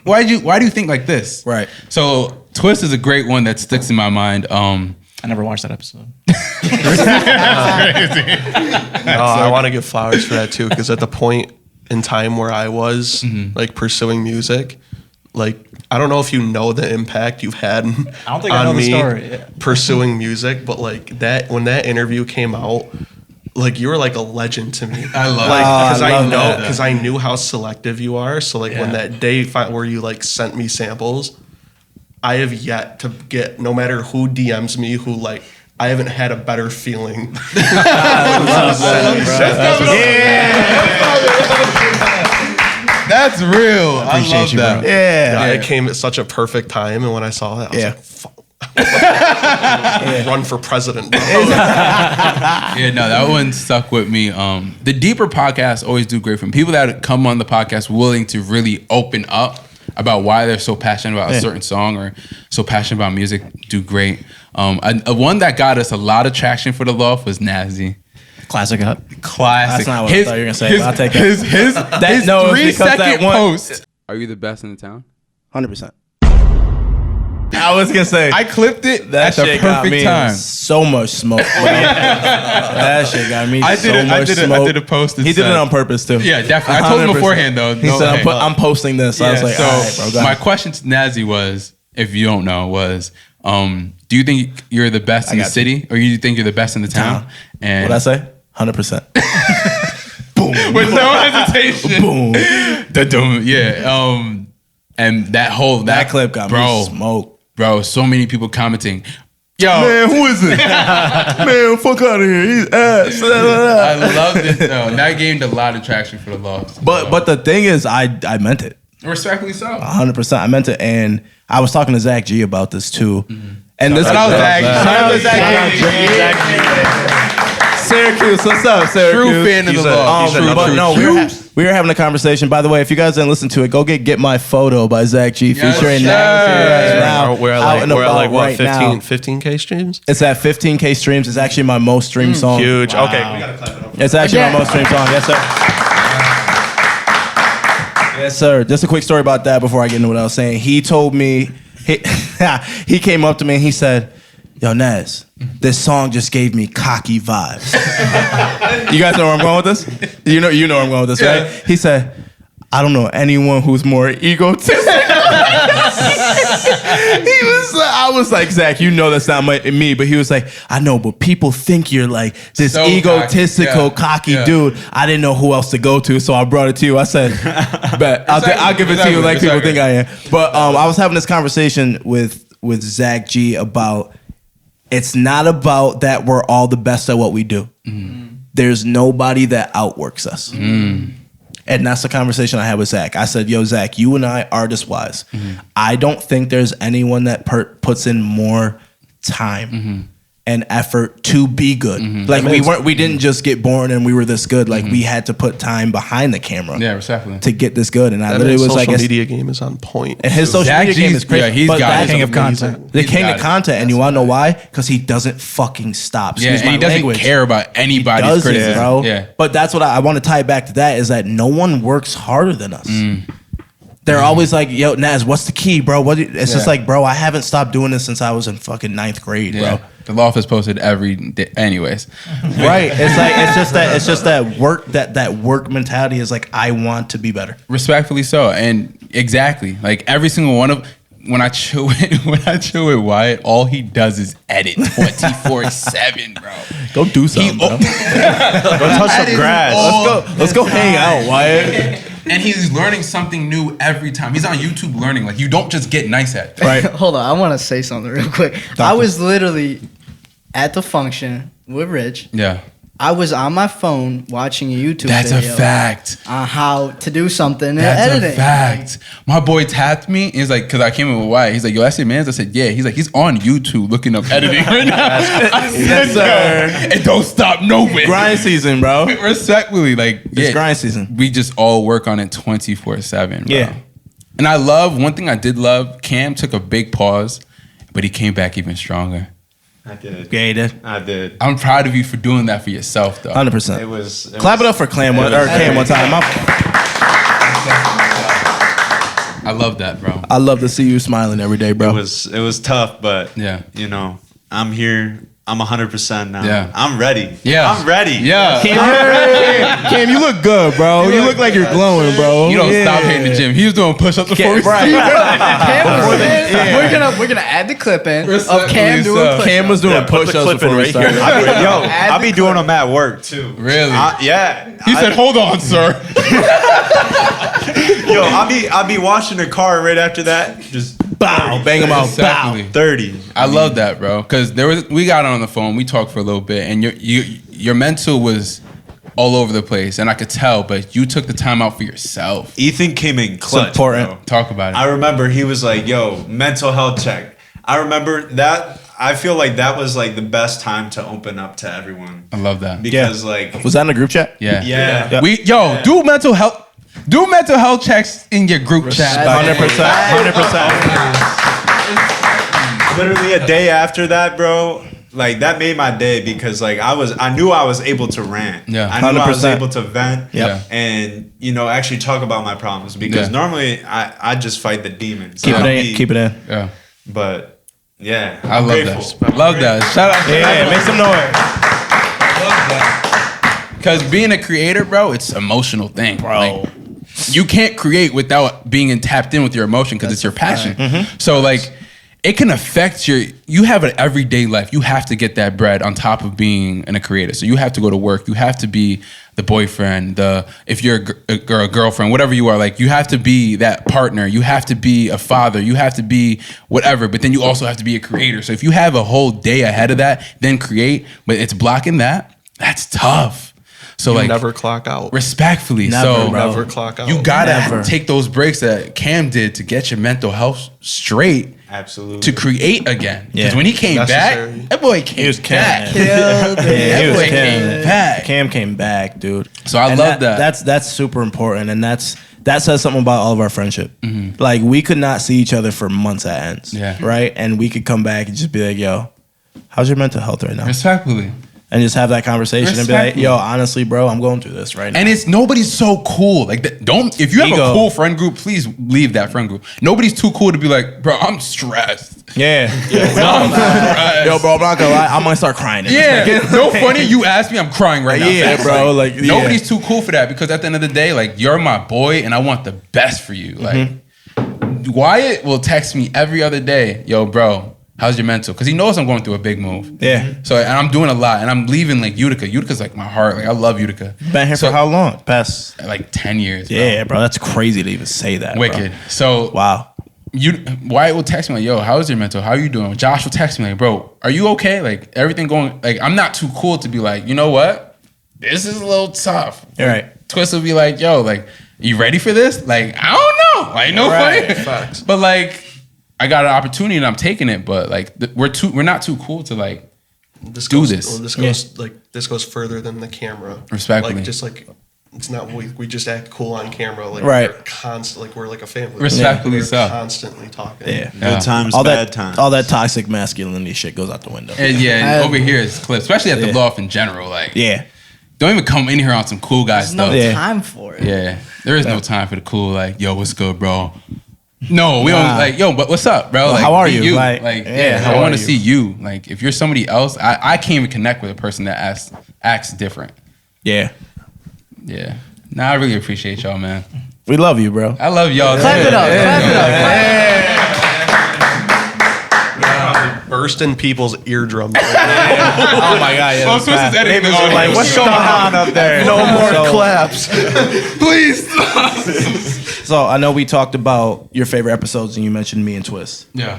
[SPEAKER 1] Why do you think like this?
[SPEAKER 2] Right.
[SPEAKER 1] So Twist is a great one that sticks in my mind.
[SPEAKER 6] I never watched that episode.
[SPEAKER 8] I want to give flowers for that too, because at the point in time where I was like pursuing music, like I don't know if you know the impact you've had
[SPEAKER 6] I don't think I know the story. Yeah.
[SPEAKER 8] pursuing music, but like that when that interview came out, like you were like a legend to me.
[SPEAKER 1] I love
[SPEAKER 8] like because I knew how selective you are. So like when that day where you like sent me samples, I have yet to get, no matter who DMs me, who like, I haven't had a better feeling.
[SPEAKER 1] That's real. I love
[SPEAKER 6] you,
[SPEAKER 1] that.
[SPEAKER 6] bro.
[SPEAKER 8] Yeah, it came at such a perfect time, and when I saw that, I was like, fuck. Run for president, bro.
[SPEAKER 1] Yeah, no, that one stuck with me. The deeper podcasts always do great from people that come on the podcast willing to really open up about why they're so passionate about a certain song or so passionate about music. Do great. A one that got us a lot of traction for the Loft was Nazi.
[SPEAKER 6] Classic up.
[SPEAKER 1] Classic.
[SPEAKER 2] That's not what I thought you were gonna say, but I'll take that.
[SPEAKER 1] His
[SPEAKER 2] no, it's
[SPEAKER 1] 3
[SPEAKER 2] because that
[SPEAKER 1] second
[SPEAKER 2] one-
[SPEAKER 1] post. Are you the best in the town?
[SPEAKER 2] 100%. I was gonna say
[SPEAKER 1] I clipped it
[SPEAKER 2] that
[SPEAKER 1] at the
[SPEAKER 2] shit got
[SPEAKER 1] perfect
[SPEAKER 2] me
[SPEAKER 1] time.
[SPEAKER 2] so much smoke. Bro. That shit got me
[SPEAKER 1] I
[SPEAKER 2] so
[SPEAKER 1] did
[SPEAKER 2] much
[SPEAKER 1] I
[SPEAKER 2] smoke.
[SPEAKER 1] did a post.
[SPEAKER 2] He did it on purpose too.
[SPEAKER 1] Yeah, definitely. I told him
[SPEAKER 2] 100%.
[SPEAKER 1] beforehand though.
[SPEAKER 2] He said, "I'm posting this." I was like,
[SPEAKER 1] so
[SPEAKER 2] "All right, bro." Go
[SPEAKER 1] my
[SPEAKER 2] ahead.
[SPEAKER 1] question to Nazi was, if you don't know, was, do you think you're the best in the
[SPEAKER 2] got you.
[SPEAKER 1] city, or you think you're the best in the town? And
[SPEAKER 2] What'd I say? 100%.
[SPEAKER 1] with no hesitation,
[SPEAKER 2] Boom.
[SPEAKER 1] Da-dum. Yeah. And that
[SPEAKER 2] clip got me smoked.
[SPEAKER 1] Bro, so many people commenting. Yo,
[SPEAKER 2] Man, who is it? Man, fuck out of here. He's ass.
[SPEAKER 1] I loved it though. That gained a lot of traction for the Loft.
[SPEAKER 2] But the thing is, I meant it.
[SPEAKER 1] Respectfully so.
[SPEAKER 2] 100%. I meant it, and I was talking to Zach G about this too. And this
[SPEAKER 1] Shout out Zach. Shout out Zach.
[SPEAKER 2] Syracuse, what's up, Syracuse?
[SPEAKER 1] True fan of the Loft.
[SPEAKER 2] But no, we were having a conversation. By the way, if you guys didn't listen to it, go get My Photo by Zach G featuring
[SPEAKER 1] sir.
[SPEAKER 2] Nazi right now.
[SPEAKER 8] We're
[SPEAKER 2] out
[SPEAKER 8] at
[SPEAKER 2] and
[SPEAKER 8] like
[SPEAKER 2] about
[SPEAKER 8] what,
[SPEAKER 2] right now.
[SPEAKER 8] 15K streams?
[SPEAKER 2] It's at 15K streams. It's actually my most streamed song.
[SPEAKER 8] Huge. Okay, we gotta clap it up.
[SPEAKER 2] It's actually my most streamed song. Yes, sir. Yes, sir. Just a quick story about that before I get into what I was saying. He told me, he came up to me and he said, "Yo, Nez, this song just gave me cocky vibes." You guys know where I'm going with this? You know where I'm going with this, right? He said, "I don't know anyone who's more egotistic." I was like, "Zach, you know that's not me," but he was like, "I know, but people think you're like this
[SPEAKER 1] So
[SPEAKER 2] egotistical,
[SPEAKER 1] cocky.
[SPEAKER 2] cocky dude. I didn't know who else to go to, so I brought it to you." I said, "Bet I'll give it to you like people think I am." But I was having this conversation with Zach G about, it's not about that we're all the best at what we do. There's nobody that outworks us. And that's the conversation I had with Zach. I said, "Yo, Zach, you and I, artist-wise, I don't think there's anyone that puts in more time and effort to be good. Like we didn't just get born and we were this good. Like we had to put time behind the camera
[SPEAKER 1] Respectfully.
[SPEAKER 2] to get this good." And I
[SPEAKER 8] That
[SPEAKER 2] literally was
[SPEAKER 8] social
[SPEAKER 2] like,
[SPEAKER 8] media game is on point.
[SPEAKER 2] and his social
[SPEAKER 1] Zach
[SPEAKER 2] media game
[SPEAKER 1] G's-
[SPEAKER 2] is crazy.
[SPEAKER 1] yeah, he's
[SPEAKER 2] but
[SPEAKER 1] got
[SPEAKER 2] that's
[SPEAKER 1] it.
[SPEAKER 6] King of
[SPEAKER 2] amazing.
[SPEAKER 6] content.
[SPEAKER 2] The
[SPEAKER 1] He's
[SPEAKER 2] king
[SPEAKER 1] got
[SPEAKER 2] of
[SPEAKER 1] it.
[SPEAKER 2] content, and you want to know why? Because he doesn't fucking stop.
[SPEAKER 1] Yeah,
[SPEAKER 2] Excuse
[SPEAKER 1] and
[SPEAKER 2] my
[SPEAKER 1] he doesn't
[SPEAKER 2] language.
[SPEAKER 1] care about anybody's
[SPEAKER 2] Doesn't,
[SPEAKER 1] criticism.
[SPEAKER 2] bro.
[SPEAKER 1] Yeah.
[SPEAKER 2] But that's what I want to tie back to. That is that no one works harder than us. They're always like, "Yo, Naz, what's the key, bro?" It's just like, bro, I haven't stopped doing this since I was in fucking 9th grade,
[SPEAKER 1] Yeah.
[SPEAKER 2] bro.
[SPEAKER 1] The Loft is posted every day. Anyways.
[SPEAKER 2] Right? It's just that work that work mentality is like, I want to be better.
[SPEAKER 1] Respectfully so. And exactly. Like every single one of when I chill with Wyatt, all he does is edit 24/7, bro.
[SPEAKER 2] Go do something, bro.
[SPEAKER 8] Go touch some grass.
[SPEAKER 2] Let's go hang out, Wyatt.
[SPEAKER 1] And he's learning something new every time. He's on YouTube learning. Like you don't just get nice at it.
[SPEAKER 2] Right.
[SPEAKER 5] Hold on, I want to say something real quick. I was literally at the function with Rich.
[SPEAKER 1] Yeah.
[SPEAKER 5] I was on my phone watching a YouTube
[SPEAKER 1] That's
[SPEAKER 5] video
[SPEAKER 1] a fact.
[SPEAKER 5] on how to do something in
[SPEAKER 1] That's
[SPEAKER 5] editing.
[SPEAKER 1] a fact. My boy tapped me. He's like, because I came in with Wyatt. He's like, "Yo, that's your man's." I said, "Yeah." He's like, "He's on YouTube looking up editing right now." I said,
[SPEAKER 2] Yes, sir.
[SPEAKER 1] "Yo, it don't stop nowhere."
[SPEAKER 2] Grind season, bro.
[SPEAKER 1] Respectfully, like,
[SPEAKER 2] It's grind season.
[SPEAKER 1] We just all work on it 24/7. Bro.
[SPEAKER 2] Yeah.
[SPEAKER 1] And I love one thing I did love. Cam took a big pause. but he came back even stronger.
[SPEAKER 4] I did.
[SPEAKER 2] Yeah, he did.
[SPEAKER 4] I did.
[SPEAKER 1] I'm proud of you for doing that for yourself, though.
[SPEAKER 2] 100%.
[SPEAKER 4] It was.
[SPEAKER 2] Clap it up for Cam one time.
[SPEAKER 1] I love that, bro.
[SPEAKER 2] I love to see you smiling every day, bro.
[SPEAKER 4] It was tough, but
[SPEAKER 1] Yeah.
[SPEAKER 4] you know, I'm here. I'm 100% now.
[SPEAKER 1] Yeah.
[SPEAKER 4] I'm ready.
[SPEAKER 1] Yeah.
[SPEAKER 4] I'm ready.
[SPEAKER 1] Yeah.
[SPEAKER 2] Cam, you look good, bro. You look like you're glowing, bro.
[SPEAKER 1] You don't stop hitting the gym. He was doing push-ups before we started.
[SPEAKER 5] We're gonna add the clip in of
[SPEAKER 1] Respectfully
[SPEAKER 5] Cam doing
[SPEAKER 1] so.
[SPEAKER 5] push-ups.
[SPEAKER 2] Cam was doing push-ups before we started.
[SPEAKER 4] I'll be doing them at work too.
[SPEAKER 1] Really?
[SPEAKER 4] Yeah.
[SPEAKER 1] He said, hold on, sir.
[SPEAKER 4] Yo, I'll be washing the car right after that. Just
[SPEAKER 2] Bow, bang him out. Bow.
[SPEAKER 1] Exactly.
[SPEAKER 4] 30.
[SPEAKER 1] I love that, bro. Because we got on the phone, we talked for a little bit, and your mental was all over the place, and I could tell. But you took the time out for yourself.
[SPEAKER 4] Ethan came in clutch.
[SPEAKER 2] It's important.
[SPEAKER 4] Bro.
[SPEAKER 1] Talk about it.
[SPEAKER 4] I remember he was like, "Yo, mental health check." I remember that. I feel like that was like the best time to open up to everyone
[SPEAKER 1] I love that.
[SPEAKER 4] because like
[SPEAKER 2] Was that in the group chat?
[SPEAKER 1] Yeah.
[SPEAKER 4] yeah.
[SPEAKER 1] Do mental health checks in your group chat.
[SPEAKER 2] 100%.
[SPEAKER 4] Literally a day after that, bro. Like that made my day because like I knew I was able to rant.
[SPEAKER 1] Yeah.
[SPEAKER 4] I knew I was
[SPEAKER 2] 100%.
[SPEAKER 4] able to vent.
[SPEAKER 1] Yep.
[SPEAKER 4] And actually talk about my problems because
[SPEAKER 1] Yeah.
[SPEAKER 4] normally I just fight the demons.
[SPEAKER 2] Keep it in.
[SPEAKER 1] Yeah.
[SPEAKER 4] But yeah,
[SPEAKER 1] I
[SPEAKER 4] I'm
[SPEAKER 1] love
[SPEAKER 4] grateful.
[SPEAKER 1] that. Love that. Shout out.
[SPEAKER 2] Yeah, make some noise.
[SPEAKER 1] Because being a creator, bro, it's an emotional thing, bro. You can't create without being tapped in with your emotion because it's your passion. So like, it can affect you have an everyday life. You have to get that bread on top of being a creator. So you have to go to work. You have to be the boyfriend, if you're a girlfriend, whatever you are, like you have to be that partner. You have to be a father. You have to be whatever, but then you also have to be a creator. So if you have a whole day ahead of that, then create, but it's blocking that, that's tough. So like
[SPEAKER 8] never clock out.
[SPEAKER 1] Respectfully,
[SPEAKER 2] Never,
[SPEAKER 1] so
[SPEAKER 2] bro.
[SPEAKER 8] Never clock out.
[SPEAKER 1] you gotta
[SPEAKER 2] Never.
[SPEAKER 1] take those breaks that Cam did to get your mental health straight
[SPEAKER 4] Absolutely.
[SPEAKER 1] to create again. Because
[SPEAKER 2] Yeah.
[SPEAKER 1] when he came
[SPEAKER 8] Necessary.
[SPEAKER 1] back, that boy came
[SPEAKER 2] was
[SPEAKER 1] back.
[SPEAKER 2] killing
[SPEAKER 5] Killed it.
[SPEAKER 1] That
[SPEAKER 2] he was
[SPEAKER 1] boy
[SPEAKER 2] killing
[SPEAKER 1] came
[SPEAKER 2] it.
[SPEAKER 1] back.
[SPEAKER 2] Cam came back, dude.
[SPEAKER 1] So I
[SPEAKER 2] And
[SPEAKER 1] love that.
[SPEAKER 2] That's super important, and that says something about all of our friendship. Like we could not see each other for months at ends,
[SPEAKER 1] Yeah.
[SPEAKER 2] right? And we could come back and just be like, "Yo, how's your mental health right now?"
[SPEAKER 1] Respectfully.
[SPEAKER 2] And just have that conversation and be like,
[SPEAKER 1] Respectfully.
[SPEAKER 2] "Yo, honestly, bro, I'm going through this right now."
[SPEAKER 1] And it's nobody's so cool. Like if you have
[SPEAKER 2] Ego.
[SPEAKER 1] a cool friend group, please leave that friend group. Nobody's too cool to be like, bro, I'm stressed.
[SPEAKER 2] yeah,
[SPEAKER 1] I'm stressed.
[SPEAKER 2] yo, bro, I'm not gonna lie, I might start crying. in this
[SPEAKER 1] Yeah,
[SPEAKER 2] second.
[SPEAKER 1] no funny. You asked me, I'm crying right now.
[SPEAKER 2] Yeah,
[SPEAKER 1] Facts.
[SPEAKER 2] bro, like, yeah.
[SPEAKER 1] nobody's too cool for that because at the end of the day, like you're my boy, and I want the best for you. Like Wyatt will text me every other day, yo, bro, how's your mental? Because he knows I'm going through a big move.
[SPEAKER 2] Yeah.
[SPEAKER 1] So and I'm doing a lot, and I'm leaving like Utica. Utica's like my heart. Like I love Utica.
[SPEAKER 2] Been here
[SPEAKER 1] So-
[SPEAKER 2] for how long? Past.
[SPEAKER 1] Like 10 years. Bro.
[SPEAKER 2] Yeah, bro, that's crazy to even say that. bro.
[SPEAKER 1] Wicked. So
[SPEAKER 2] Wow.
[SPEAKER 1] Wyatt will text me like, yo, how's your mental? How are you doing? Josh will text me like, bro, are you okay? Like everything going, like I'm not too cool to be like, you know what? This is a little tough.
[SPEAKER 2] You're right.
[SPEAKER 1] Twist will be like, yo, like, you ready for this? Like, I don't know. Like, no
[SPEAKER 2] Right.
[SPEAKER 1] way.
[SPEAKER 8] Facts.
[SPEAKER 1] But like, I got an opportunity and I'm taking it. But like, we're not too cool to like
[SPEAKER 8] This
[SPEAKER 1] do
[SPEAKER 8] goes,
[SPEAKER 1] this.
[SPEAKER 8] Well, this goes further than the camera.
[SPEAKER 1] Respectfully.
[SPEAKER 8] Like just like it's not we just act cool on camera. Like
[SPEAKER 2] Right.
[SPEAKER 8] we're like a family.
[SPEAKER 1] Respectfully
[SPEAKER 8] We're
[SPEAKER 1] so.
[SPEAKER 8] constantly talking.
[SPEAKER 2] Yeah.
[SPEAKER 4] Good times,
[SPEAKER 2] All
[SPEAKER 4] bad
[SPEAKER 2] that,
[SPEAKER 4] times.
[SPEAKER 2] all that toxic masculinity shit goes out the window.
[SPEAKER 1] And and over here is clips, especially at the
[SPEAKER 2] Yeah.
[SPEAKER 1] loft in general. Like,
[SPEAKER 2] Yeah.
[SPEAKER 1] don't even come in here on some cool guy
[SPEAKER 5] There's
[SPEAKER 1] stuff.
[SPEAKER 5] no
[SPEAKER 2] Yeah.
[SPEAKER 5] time for it.
[SPEAKER 1] Yeah, there is no time for the cool. Like, yo, what's good, bro? No, we don't.
[SPEAKER 2] Nah.
[SPEAKER 1] Like, yo, but what's up, bro?
[SPEAKER 2] Well,
[SPEAKER 1] Like,
[SPEAKER 2] how are
[SPEAKER 1] be
[SPEAKER 2] you? Like,
[SPEAKER 1] yeah,
[SPEAKER 2] how
[SPEAKER 1] I
[SPEAKER 2] are
[SPEAKER 1] want to
[SPEAKER 2] you?
[SPEAKER 1] see you. Like, if you're somebody else, I can't even connect with a person that acts different.
[SPEAKER 2] Yeah.
[SPEAKER 1] Yeah. Nah, I really appreciate y'all, man.
[SPEAKER 2] We love you, bro.
[SPEAKER 1] I love y'all.
[SPEAKER 5] Clap
[SPEAKER 1] too.
[SPEAKER 5] it up.
[SPEAKER 1] Yeah.
[SPEAKER 5] Clap it up.
[SPEAKER 8] Burst in people's eardrums.
[SPEAKER 2] Oh my God. Yeah,
[SPEAKER 1] Oh, so this is editing.
[SPEAKER 4] Neighbors were like, what's going on up there?
[SPEAKER 8] no more
[SPEAKER 2] So-
[SPEAKER 8] claps.
[SPEAKER 1] Please.
[SPEAKER 2] So I know we talked about your favorite episodes and you mentioned me and Twist.
[SPEAKER 1] Yeah.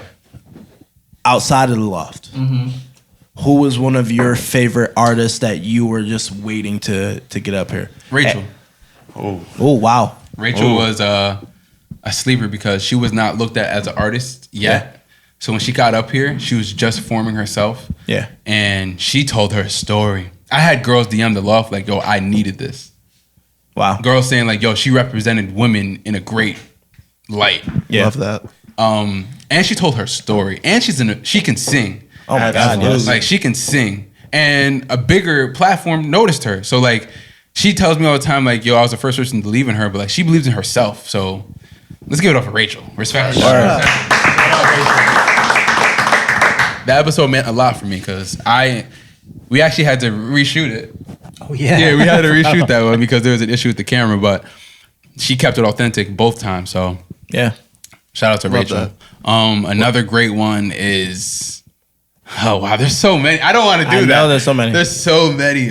[SPEAKER 2] Outside of the loft, who was one of your favorite artists that you were just waiting to get up here?
[SPEAKER 1] Rachel.
[SPEAKER 2] Oh, wow.
[SPEAKER 1] Rachel was a sleeper because she was not looked at as an artist yet.
[SPEAKER 2] Yeah.
[SPEAKER 1] So when she got up here, she was just forming herself.
[SPEAKER 2] Yeah.
[SPEAKER 1] And she told her story. I had girls DM the loft like, yo, I needed this.
[SPEAKER 2] Wow.
[SPEAKER 1] Girls saying like, yo, she represented women in a great light.
[SPEAKER 2] Yeah.
[SPEAKER 8] Love that.
[SPEAKER 1] And she told her story. And she can sing.
[SPEAKER 2] Oh my God, yes.
[SPEAKER 1] Like she can sing. And a bigger platform noticed her. So like she tells me all the time, like, yo, I was the first person to believe in her, but like she believes in herself. So let's give it up for Rachel. Respect. That episode meant a lot for me because we actually had to reshoot it.
[SPEAKER 6] Oh yeah.
[SPEAKER 1] Yeah, we had to reshoot that one because there was an issue with the camera, but she kept it authentic both times. So
[SPEAKER 2] Yeah.
[SPEAKER 1] shout out to Rachel. Another great one is, oh wow, there's so many. I don't want to do that.
[SPEAKER 2] know there's so many.
[SPEAKER 1] There's so many.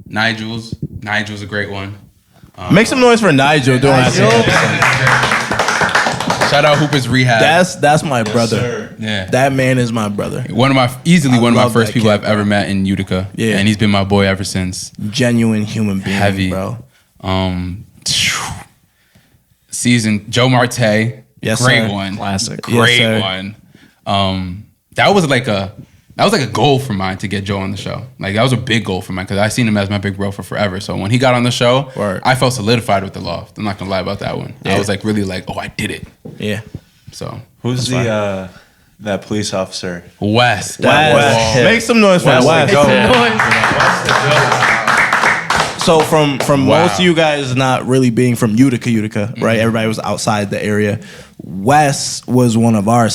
[SPEAKER 1] Nigel's a great one.
[SPEAKER 2] Make some noise for Nigel doing that.
[SPEAKER 1] Shout out Hoopers Rehab.
[SPEAKER 2] That's my brother.
[SPEAKER 1] Yeah.
[SPEAKER 2] That man is my brother.
[SPEAKER 1] One of my
[SPEAKER 2] love
[SPEAKER 1] first
[SPEAKER 2] that
[SPEAKER 1] people
[SPEAKER 2] kid,
[SPEAKER 1] I've ever met in Utica.
[SPEAKER 2] Yeah.
[SPEAKER 1] And he's been my boy ever since.
[SPEAKER 2] Genuine human being,
[SPEAKER 1] Heavy.
[SPEAKER 2] bro.
[SPEAKER 1] Season Joe Marte.
[SPEAKER 2] Yes,
[SPEAKER 1] great
[SPEAKER 2] sir.
[SPEAKER 1] one.
[SPEAKER 6] Classic.
[SPEAKER 1] Great
[SPEAKER 2] Yes, sir.
[SPEAKER 1] one. That was like a goal for mine to get Joe on the show. Like that was a big goal for mine because I seen him as my big bro for forever. So when he got on the show,
[SPEAKER 2] Word.
[SPEAKER 1] I felt solidified with the Loft. I'm not gonna lie about that one.
[SPEAKER 2] Yeah.
[SPEAKER 1] I was like really like, oh, I did it.
[SPEAKER 2] Yeah.
[SPEAKER 1] So
[SPEAKER 4] Who's that police officer?
[SPEAKER 1] West.
[SPEAKER 2] West. Make some noise for West. So from
[SPEAKER 1] Wow.
[SPEAKER 2] most of you guys not really being from Utica, right? Everybody was outside the area. West was one of our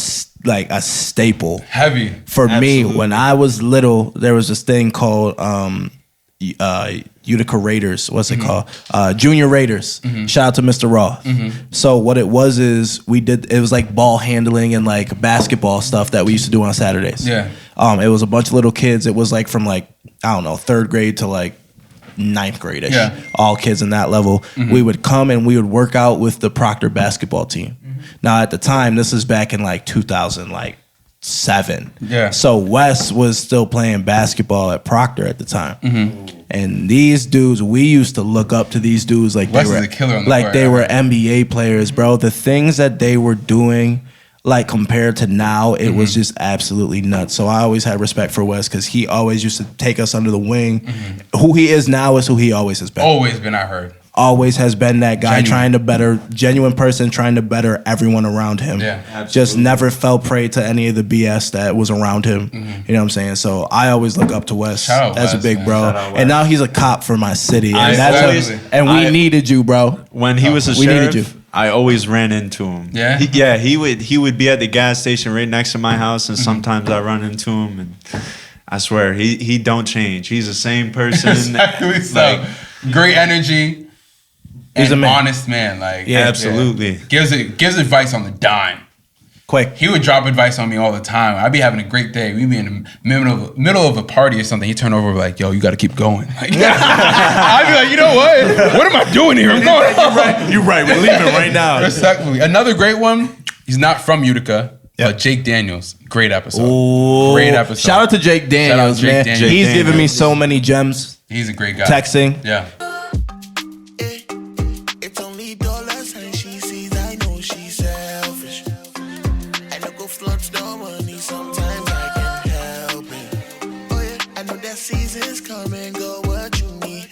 [SPEAKER 2] like a staple.
[SPEAKER 1] Heavy.
[SPEAKER 2] For me, when I was little, there was this thing called Utica Raiders. What's it called? Junior Raiders. Shout out to Mr. Roth. So what it was is it was like ball handling and like basketball stuff that we used to do on Saturdays.
[SPEAKER 1] Yeah.
[SPEAKER 2] It was a bunch of little kids. It was like from like, I don't know, 3rd grade to like 9th grade-ish.
[SPEAKER 1] Yeah.
[SPEAKER 2] All kids in that level. We would come and we would work out with the Proctor basketball team. Now at the time, this is back in like 2007.
[SPEAKER 1] Yeah.
[SPEAKER 2] So Wes was still playing basketball at Proctor at the time. And these dudes, we used to look up to these dudes like
[SPEAKER 1] Wes
[SPEAKER 2] they were
[SPEAKER 1] is a killer on the
[SPEAKER 2] like
[SPEAKER 1] court,
[SPEAKER 2] they
[SPEAKER 1] yeah.
[SPEAKER 2] were NBA players, bro. The things that they were doing, like compared to now, it was just absolutely nuts. So I always had respect for Wes because he always used to take us under the wing. Who he is now is who he always has been.
[SPEAKER 1] Always been, I heard.
[SPEAKER 2] Always has been that guy
[SPEAKER 1] Genuine.
[SPEAKER 2] genuine person trying to better everyone around him.
[SPEAKER 1] Yeah,
[SPEAKER 2] Just never fell prey to any of the BS that was around him. You know what I'm saying? So I always look up to Wes
[SPEAKER 1] Shout out
[SPEAKER 2] as a
[SPEAKER 1] Wes,
[SPEAKER 2] big
[SPEAKER 1] man.
[SPEAKER 2] bro.
[SPEAKER 4] Shout out Wes.
[SPEAKER 2] And now he's a cop for my city. And,
[SPEAKER 1] Exactly.
[SPEAKER 2] we needed you, bro.
[SPEAKER 4] When he was a
[SPEAKER 2] We needed
[SPEAKER 4] sheriff,
[SPEAKER 2] you.
[SPEAKER 4] I always ran into him.
[SPEAKER 1] Yeah?
[SPEAKER 4] He would be at the gas station right next to my house, and sometimes I run into him, and I swear he don't change. He's the same person.
[SPEAKER 1] Exactly so. Great energy.
[SPEAKER 2] He's
[SPEAKER 1] and
[SPEAKER 2] a man.
[SPEAKER 1] honest man. Like
[SPEAKER 2] Yeah.
[SPEAKER 4] Absolutely.
[SPEAKER 1] Gives advice on the dime.
[SPEAKER 2] Quick.
[SPEAKER 1] He would drop advice on me all the time. I'd be having a great day. We'd be in the middle of a party or something. He'd turn over like, yo, you got to keep going. Like, I'd be like, you know what? What am I doing here? I'm going home.
[SPEAKER 2] You're right. We're leaving right now.
[SPEAKER 1] Respectfully. Another great one. He's not from Utica, but Jake Daniels. Great episode.
[SPEAKER 2] Ooh.
[SPEAKER 1] Great episode.
[SPEAKER 2] Shout out to Jake Daniels,
[SPEAKER 1] Jake
[SPEAKER 2] man.
[SPEAKER 1] Daniels.
[SPEAKER 2] He's
[SPEAKER 4] Jake
[SPEAKER 2] given me
[SPEAKER 4] Daniels.
[SPEAKER 2] so many gems.
[SPEAKER 1] He's a great guy.
[SPEAKER 2] Texting.
[SPEAKER 1] Yeah.
[SPEAKER 9] It's only dollars and she sees I know she's selfish. I don't go flush no money, sometimes I can help it. Oh yeah, I know that seasons come and go, what you need